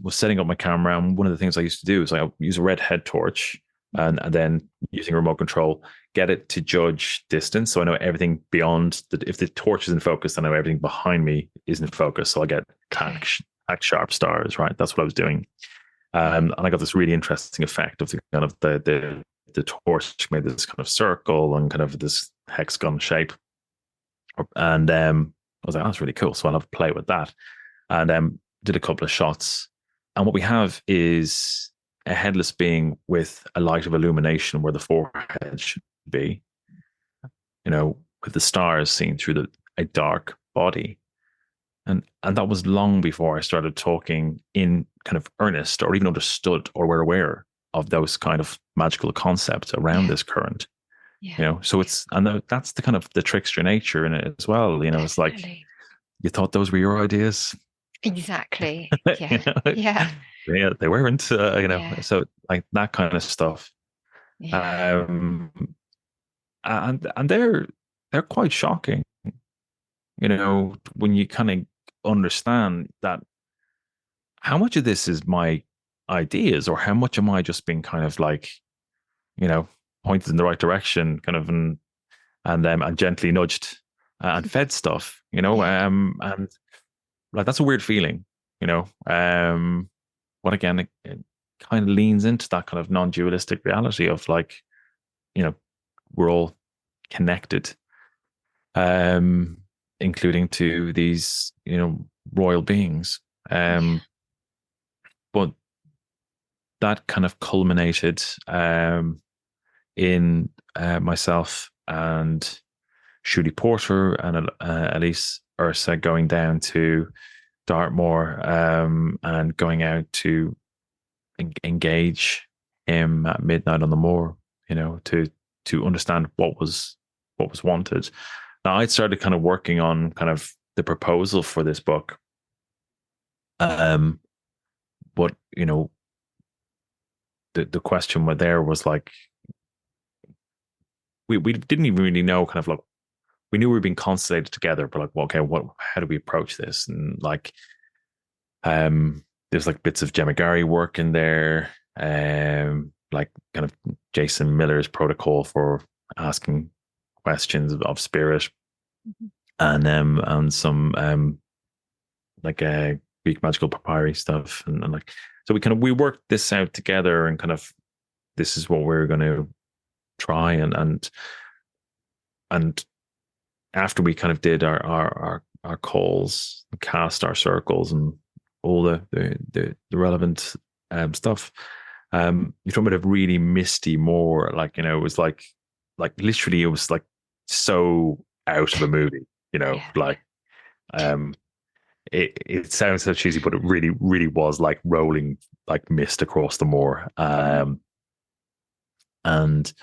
was setting up my camera. And one of the things I used to do is I use a red head torch and then using a remote control, get it to judge distance. So I know everything beyond if the torch is in focus, then I know everything behind me is in focus. So I get tack sharp stars, right? That's what I was doing. And I got this really interesting effect of the kind of the torch made this kind of circle and kind of this hexagon shape. And I was like, oh, that's really cool. So I'll have to play with that. And did a couple of shots. And what we have is a headless being with a light of illumination where the forehead should be, you know, with the stars seen through a dark body. And that was long before I started talking in kind of earnest or even understood or were aware of those kind of magical concepts around this current. Yeah. You know, so that's the kind of the trickster nature in it as well. You know, Definitely. It's like, you thought those were your ideas? Exactly. Yeah. You know? Yeah. Yeah, they weren't, you know, so like that kind of stuff. Yeah. And they're quite shocking, you know, when you kind of understand that how much of this is my ideas or how much am I just being kind of like, you know, pointed in the right direction, kind of, and gently nudged and fed stuff, you know, and like that's a weird feeling, you know. But again, it kind of leans into that kind of non-dualistic reality of like, you know, we're all connected, including to these, you know, royal beings. But that kind of culminated in myself and Shuli Porter and Elise Ursa going down to Dartmoor and going out to engage him at midnight on the moor, you know, to understand what was wanted. Now I'd started kind of working on kind of the proposal for this book, but you know, the question there was like, we didn't even really know kind of like, we knew we were being constellated together, but like, well, okay, how do we approach this? And like, there's like bits of Gemma work in there, like kind of Jason Miller's protocol for asking questions of spirit, and some like Greek magical papyri stuff, and like, so we worked this out together, and kind of this is what we're going to try and after we kind of did our calls, cast our circles, and all the relevant stuff, you're talking about a really misty moor, like, you know, it was like literally it was like so out of a movie, you know, Yeah. like it sounds so cheesy, but it really, really was like rolling like mist across the moor. And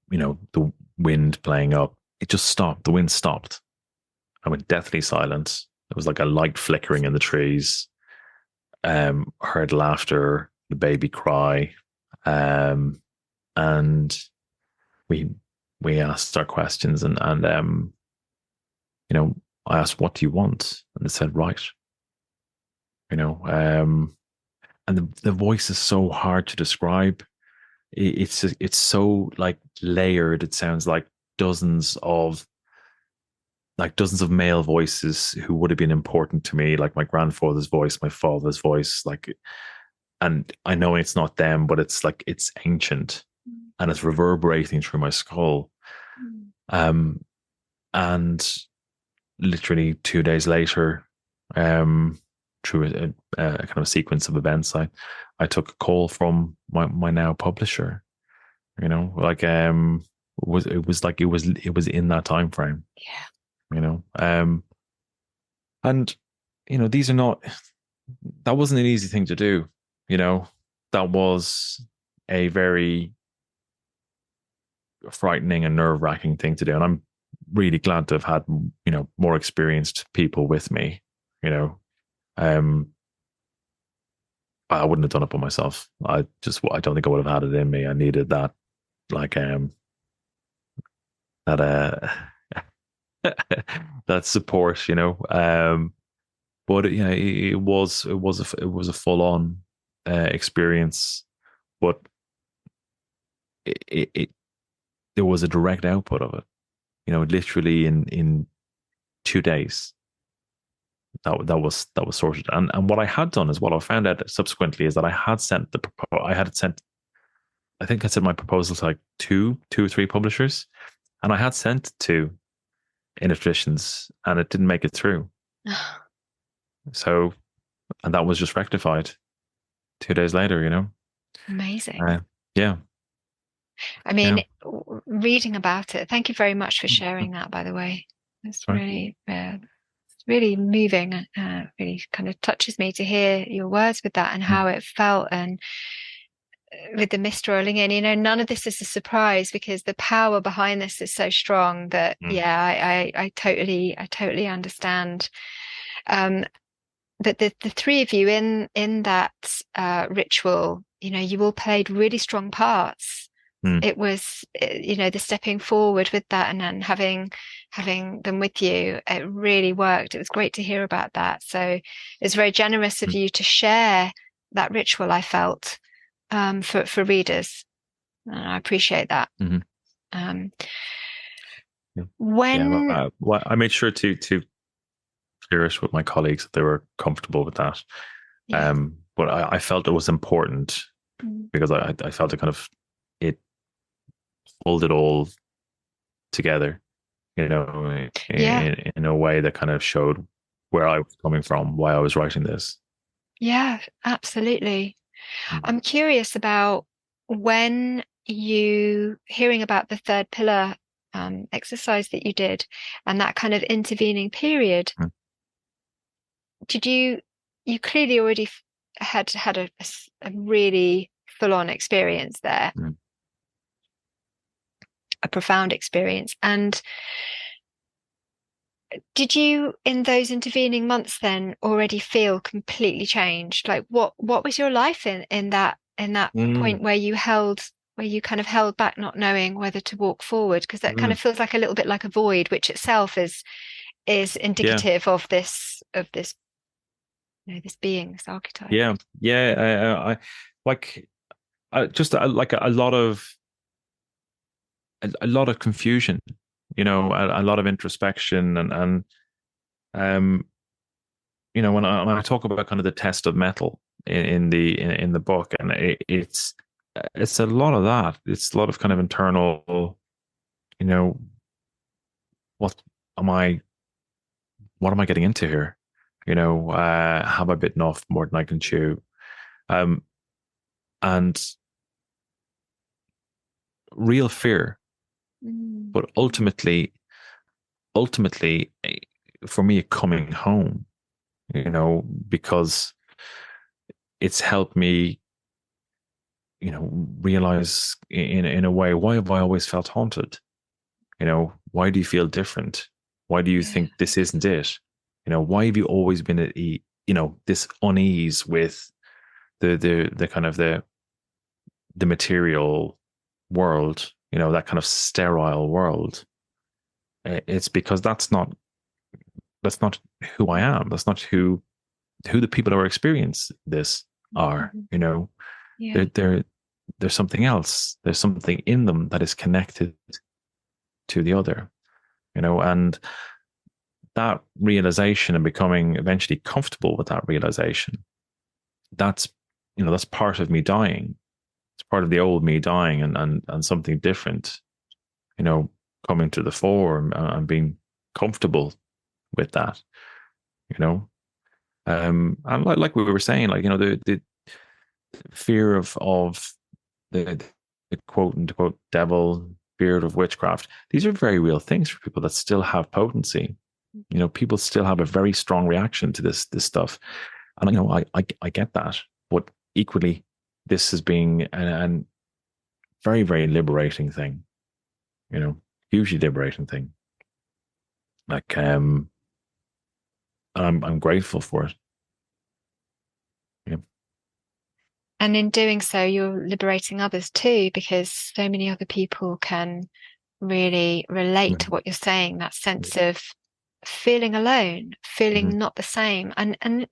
you know, the wind playing up, it just stopped. The wind stopped. I went deathly silent. There was like a light flickering in the trees. Heard laughter, the baby cry, and we asked our questions, and you know, I asked, "What do you want?" And it said, "Right." You know, and the voice is so hard to describe. It's so like layered. It sounds like dozens of male voices who would have been important to me, like my grandfather's voice, my father's voice, like, and I know it's not them, but it's like it's ancient and it's reverberating through my skull. And literally 2 days later, through a kind of a sequence of events, I took a call from my now publisher. You know, like it was in that time frame. Yeah. You know, and you know, these are not. That wasn't an easy thing to do. You know, that was a very frightening and nerve wracking thing to do, and I'm really glad to have had, you know, more experienced people with me. You know, I wouldn't have done it by myself. I don't think I would have had it in me. I needed that, like, that that support, you know. But you know, it was a full on experience, but it there was a direct output of it. You know, literally in 2 days, that was sorted. And what I had done is, what I found out subsequently is that I had sent, I think I sent my proposal to like two or three publishers, and I had sent to in editions, and it didn't make it through. So, and that was just rectified 2 days later, you know. Amazing. Yeah. I mean, reading about it, thank you very much for sharing that, by the way. It's Sorry. really moving. Really kind of touches me to hear your words with that and how it felt, and with the mist rolling in. You know, none of this is a surprise because the power behind this is so strong that, yeah, I totally understand. But the three of you in that ritual, you know, you all played really strong parts. It was, you know, the stepping forward with that, and then having them with you, it really worked. It was great to hear about that. So it's very generous of you to share that ritual, I felt, for readers. And I appreciate that. When well, I made sure to clear it with my colleagues that they were comfortable with that. But I felt it was important because I felt it pulled it all together, you know, in a way that kind of showed where I was coming from, why I was writing this. Yeah, absolutely. I'm curious about when you hearing about the third pillar exercise that you did and that kind of intervening period. Did you clearly already had a really full-on experience there, a profound experience, and did you in those intervening months then already feel completely changed? Like what was your life in that point where you kind of held back, not knowing whether to walk forward, because that kind of feels like a little bit like a void, which itself is indicative of this you know, this being, this archetype. I like just like a lot of confusion, you know, a lot of introspection, and you know, when I talk about kind of the test of metal in the book, and it's it's a lot of that. It's a lot of kind of internal, you know, what am I what am I getting into here? Have I bitten off more than I can chew? Um, and real fear. Mm. But ultimately, for me, coming home, because it's helped me, realize in a way, why have I always felt haunted? Why do you feel different? Why do you Yeah. think this isn't it? Why have you always been at this unease with the kind of the material world, that kind of sterile world? It's because that's not who I am. That's not who the people who are experiencing this are. Mhm. You know, Yeah. there's something else. There's something in them that is connected to the other. And that realization and becoming eventually comfortable with that realization, that's that's part of me dying. It's part of the old me dying, and something different, coming to the fore, and being comfortable with that. you know and like we were saying, like, the fear of the quote unquote devil, fear of witchcraft, these are very real things for people that still have potency. People still have a very strong reaction to this stuff. And I get that. But equally, this has been an very, very liberating thing, hugely liberating thing. Like, I'm grateful for it. Yeah. And in doing so, you're liberating others too, because so many other people can really relate to Mhm. what you're saying, that sense of feeling alone, Mhm. feeling not the same. And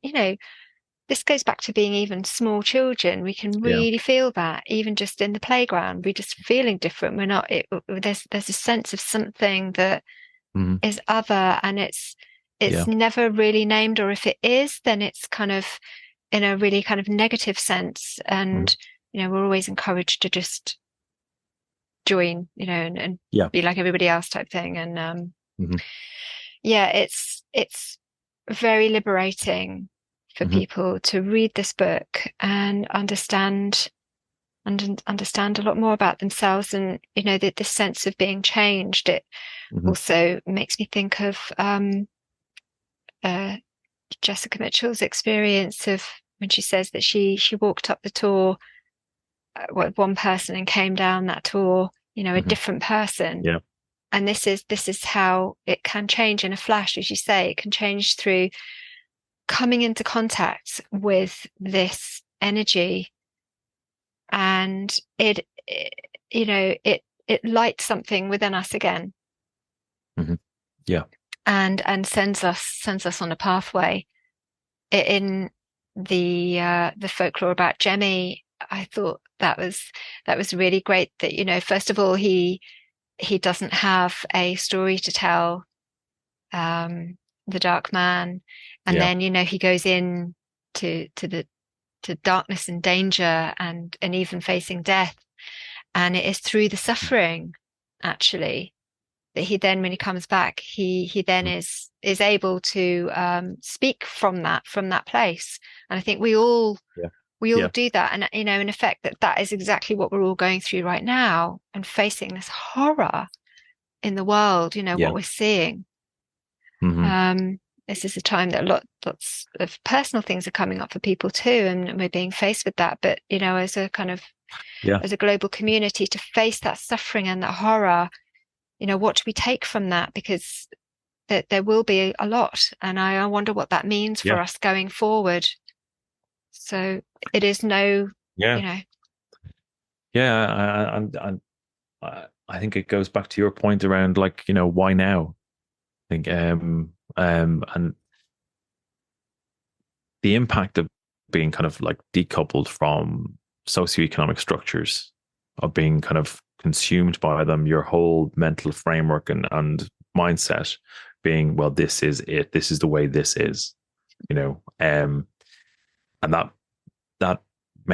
this goes back to being even small children. We can Yeah. really feel that even just in the playground. We're just feeling different. We're not there's a sense of something that Mhm. is other, and it's Yeah. never really named, or if it is, then it's kind of in a really kind of negative sense. Mhm. And we're always encouraged to just join, and Yeah. be like everybody else type thing. And Mhm. yeah, it's very liberating for Mhm. people to read this book and understand a lot more about themselves, and that this sense of being changed. It Mhm. also makes me think of uh, Jessica Mitchell's experience of when she says that she walked up the tour with one person and came down that tour, a Mhm. different person. Yeah. And this is how it can change in a flash, as you say. It can change through coming into contact with this energy, and it lights something within us again, Mhm. Yeah. and sends us on a pathway. In the folklore about Jemmy, I thought that was really great. That first of all, he doesn't have a story to tell, um, the dark man, and Yeah. then he goes in to darkness and danger, and even facing death, and it is through the suffering, actually, that he then, when he comes back, he then Mhm. is able to speak from that place. And I think Yeah. we all Yeah. do that, and in effect, that is exactly what we're all going through right now, and facing this horror in the world, Yeah. what we're seeing. Mhm. um this is a time that lots of personal things are coming up for people too, and we're being faced with that. But as a kind of, Yeah. as a global community, to face that suffering and that horror, what do we take from that? Because there will be a lot, and I wonder what that means for Yeah. us going forward. So it is Yeah. you know Yeah. I think it goes back to your point around, like, why now? I think, and the impact of being kind of like decoupled from socioeconomic structures, of being kind of consumed by them, your whole mental framework and mindset being, well, this is it, this is the way this is, and that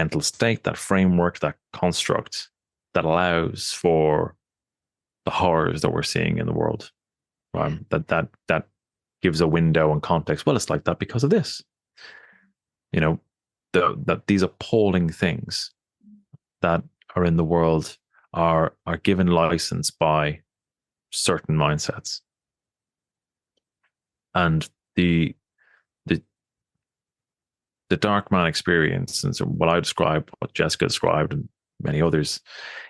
mental state, that framework, that construct that allows for the horrors that we're seeing in the world. That gives a window and context. Well, it's like that because of this. That these appalling things that are in the world are given license by certain mindsets. And the dark man experience, and so what I described, what Jessica described, and many others,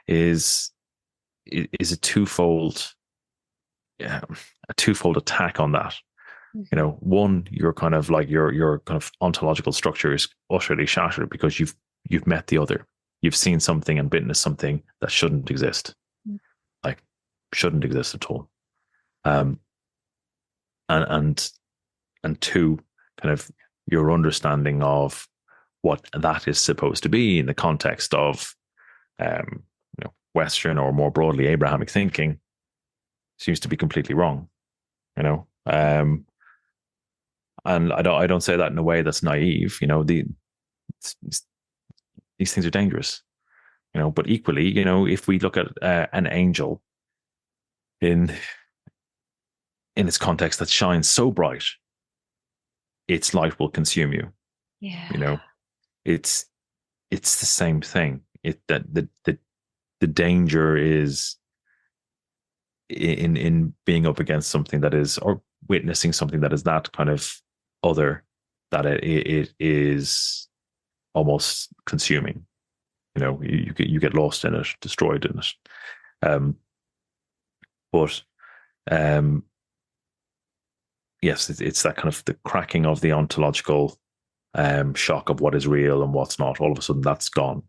is a twofold attack on that. One, your kind of like your kind of ontological structure is utterly shattered because you've met the other. You've seen something and witnessed something that shouldn't exist, like shouldn't exist at all. And two, kind of your understanding of what that is supposed to be in the context of, Western or more broadly Abrahamic thinking seems to be completely wrong. And I don't say that in a way that's naive. These things are dangerous. But equally, if we look at an angel in its context that shines so bright, its light will consume you. Yeah. It's the same thing. The danger is in being up against something that is, or witnessing something that is that kind of other, that it is almost consuming. You get lost in it, destroyed in it. But yes, it's that kind of the cracking of the ontological shock of what is real and what's not. All of a sudden, that's gone.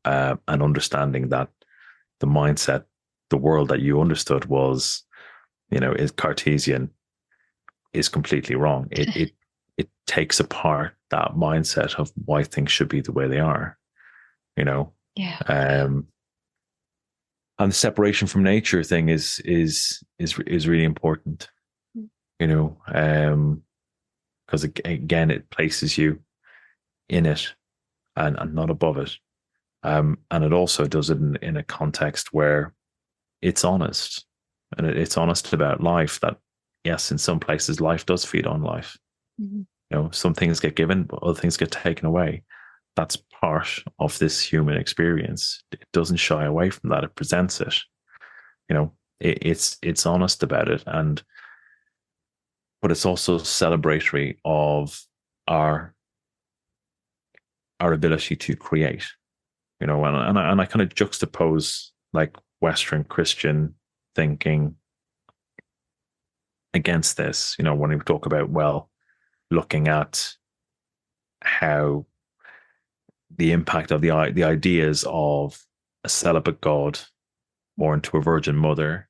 And understanding that the mindset, the world that you understood was, is Cartesian, is completely wrong. It takes apart that mindset of why things should be the way they are. Yeah. And the separation from nature thing is really important. Because again, it places you in it and not above it. And it also does it in a context where it's honest, and it's honest about life, that yes, in some places life does feed on life. Some things get given, but other things get taken away. That's part of this human experience. It doesn't shy away from that. It presents it. It's honest about it, but it's also celebratory of our ability to create. And I kind of juxtapose like Western Christian thinking against this. When we talk about, looking at how the impact of the ideas of a celibate God born to a virgin mother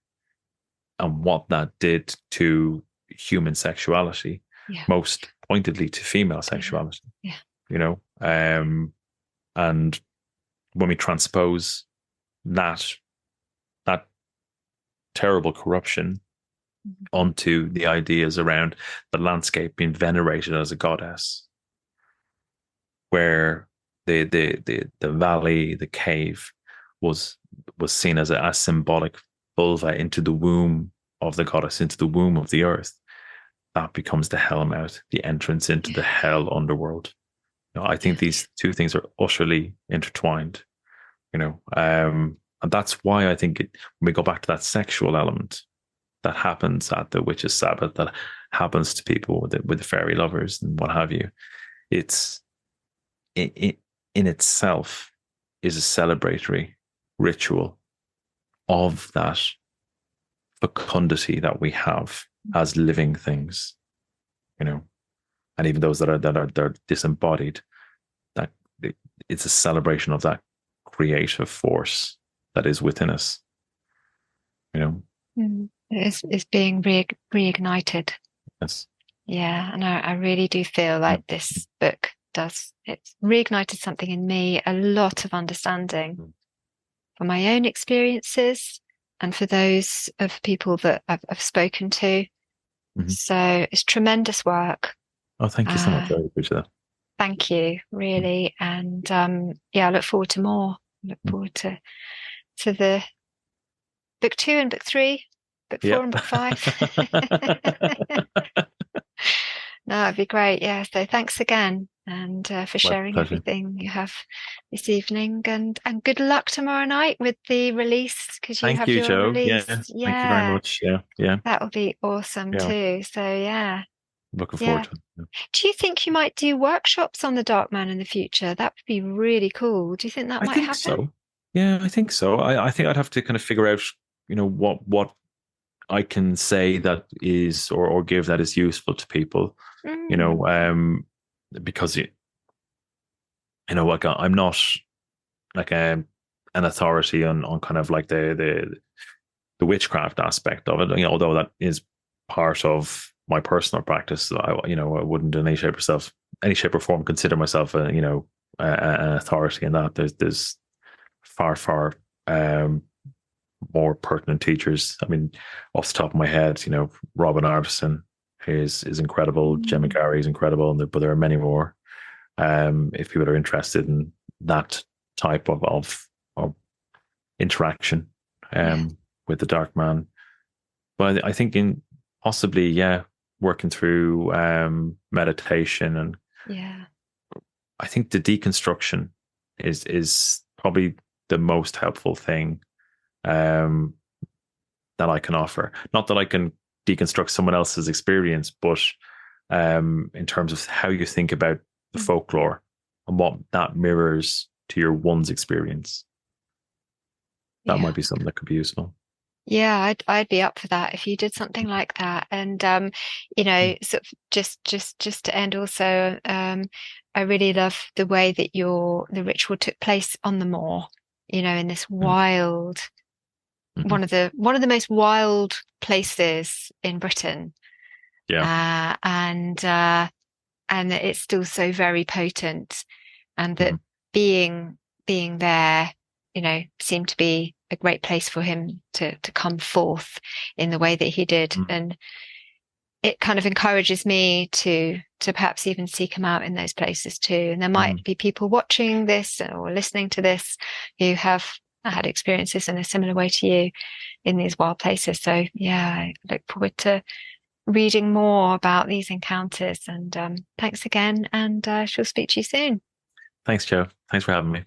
and what that did to human sexuality, most pointedly to female sexuality. And when we transpose that terrible corruption onto the ideas around the landscape being venerated as a goddess, where the valley, the cave, was seen as a symbolic vulva into the womb of the goddess, into the womb of the earth, that becomes the hell mouth, the entrance into the hell underworld. I think these two things are utterly intertwined. And that's why I think when we go back to that sexual element that happens at the witches' Sabbath, that happens to people with the fairy lovers and what have you, it's in itself is a celebratory ritual of that fecundity that we have as living things, and even those that are disembodied, that it's a celebration of that creative force that is within us. It's being reignited. Yes. Yeah, and I really do feel like this book it's reignited something in me, a lot of understanding for my own experiences and for those of people that I've spoken to. So it's tremendous work. Oh, thank you so much. I appreciate that. Thank you, really. And I look forward to more. Look forward to the book 2 and book 3, book 4 Yep. and book 5. No, it'd be great. Yeah. So thanks again, and for My sharing pleasure. everything you have this evening, and good luck tomorrow night with the release, because you Thank have you, your Joe. release. Yeah. Thank you very Yeah, much. Yeah. Yeah. that will be awesome Yeah. too. So yeah, Looking forward yeah. to it. Do you think you might do workshops on the Darkman in the future? That would be really cool. Do you think that I might think happen? so. Yeah, I think so. I think I'd have to kind of figure out, what I can say that is or give that is useful to people. You Mm, know, because like I'm not like an authority on kind of like the witchcraft aspect of it. Although that is part of my personal practice, I wouldn't in any shape or form consider myself an authority in that. There's far more pertinent teachers. I mean, off the top of my head, Robin Arvison is incredible. Gemma mm, Gary is incredible, but there are many more. If people are interested in that type of interaction yeah, with the dark man. But I think in possibly, working through meditation, and yeah, I think the deconstruction is probably the most helpful thing um, that I can offer. Not that I can deconstruct someone else's experience, but in terms of how you think about the mm, folklore and what that mirrors to your one's experience. That yeah. might be something that could be useful. Yeah, I'd be up for that if you did something like that. And sort of just to end also, I really love the way that the ritual took place on the moor, in this wild, Mm-hmm. one of the most wild places in Britain. Yeah. Uh, and and that it's still so very potent, and that Mm-hmm. being there, seemed to be a great place for him to come forth in the way that he did. And it kind of encourages me to perhaps even seek him out in those places too. And there might Mm-hmm. be people watching this or listening to this who have had experiences in a similar way to you in these wild places. So yeah, I look forward to reading more about these encounters. And thanks again, and she'll speak to you soon. Thanks, Joe. Thanks for having me.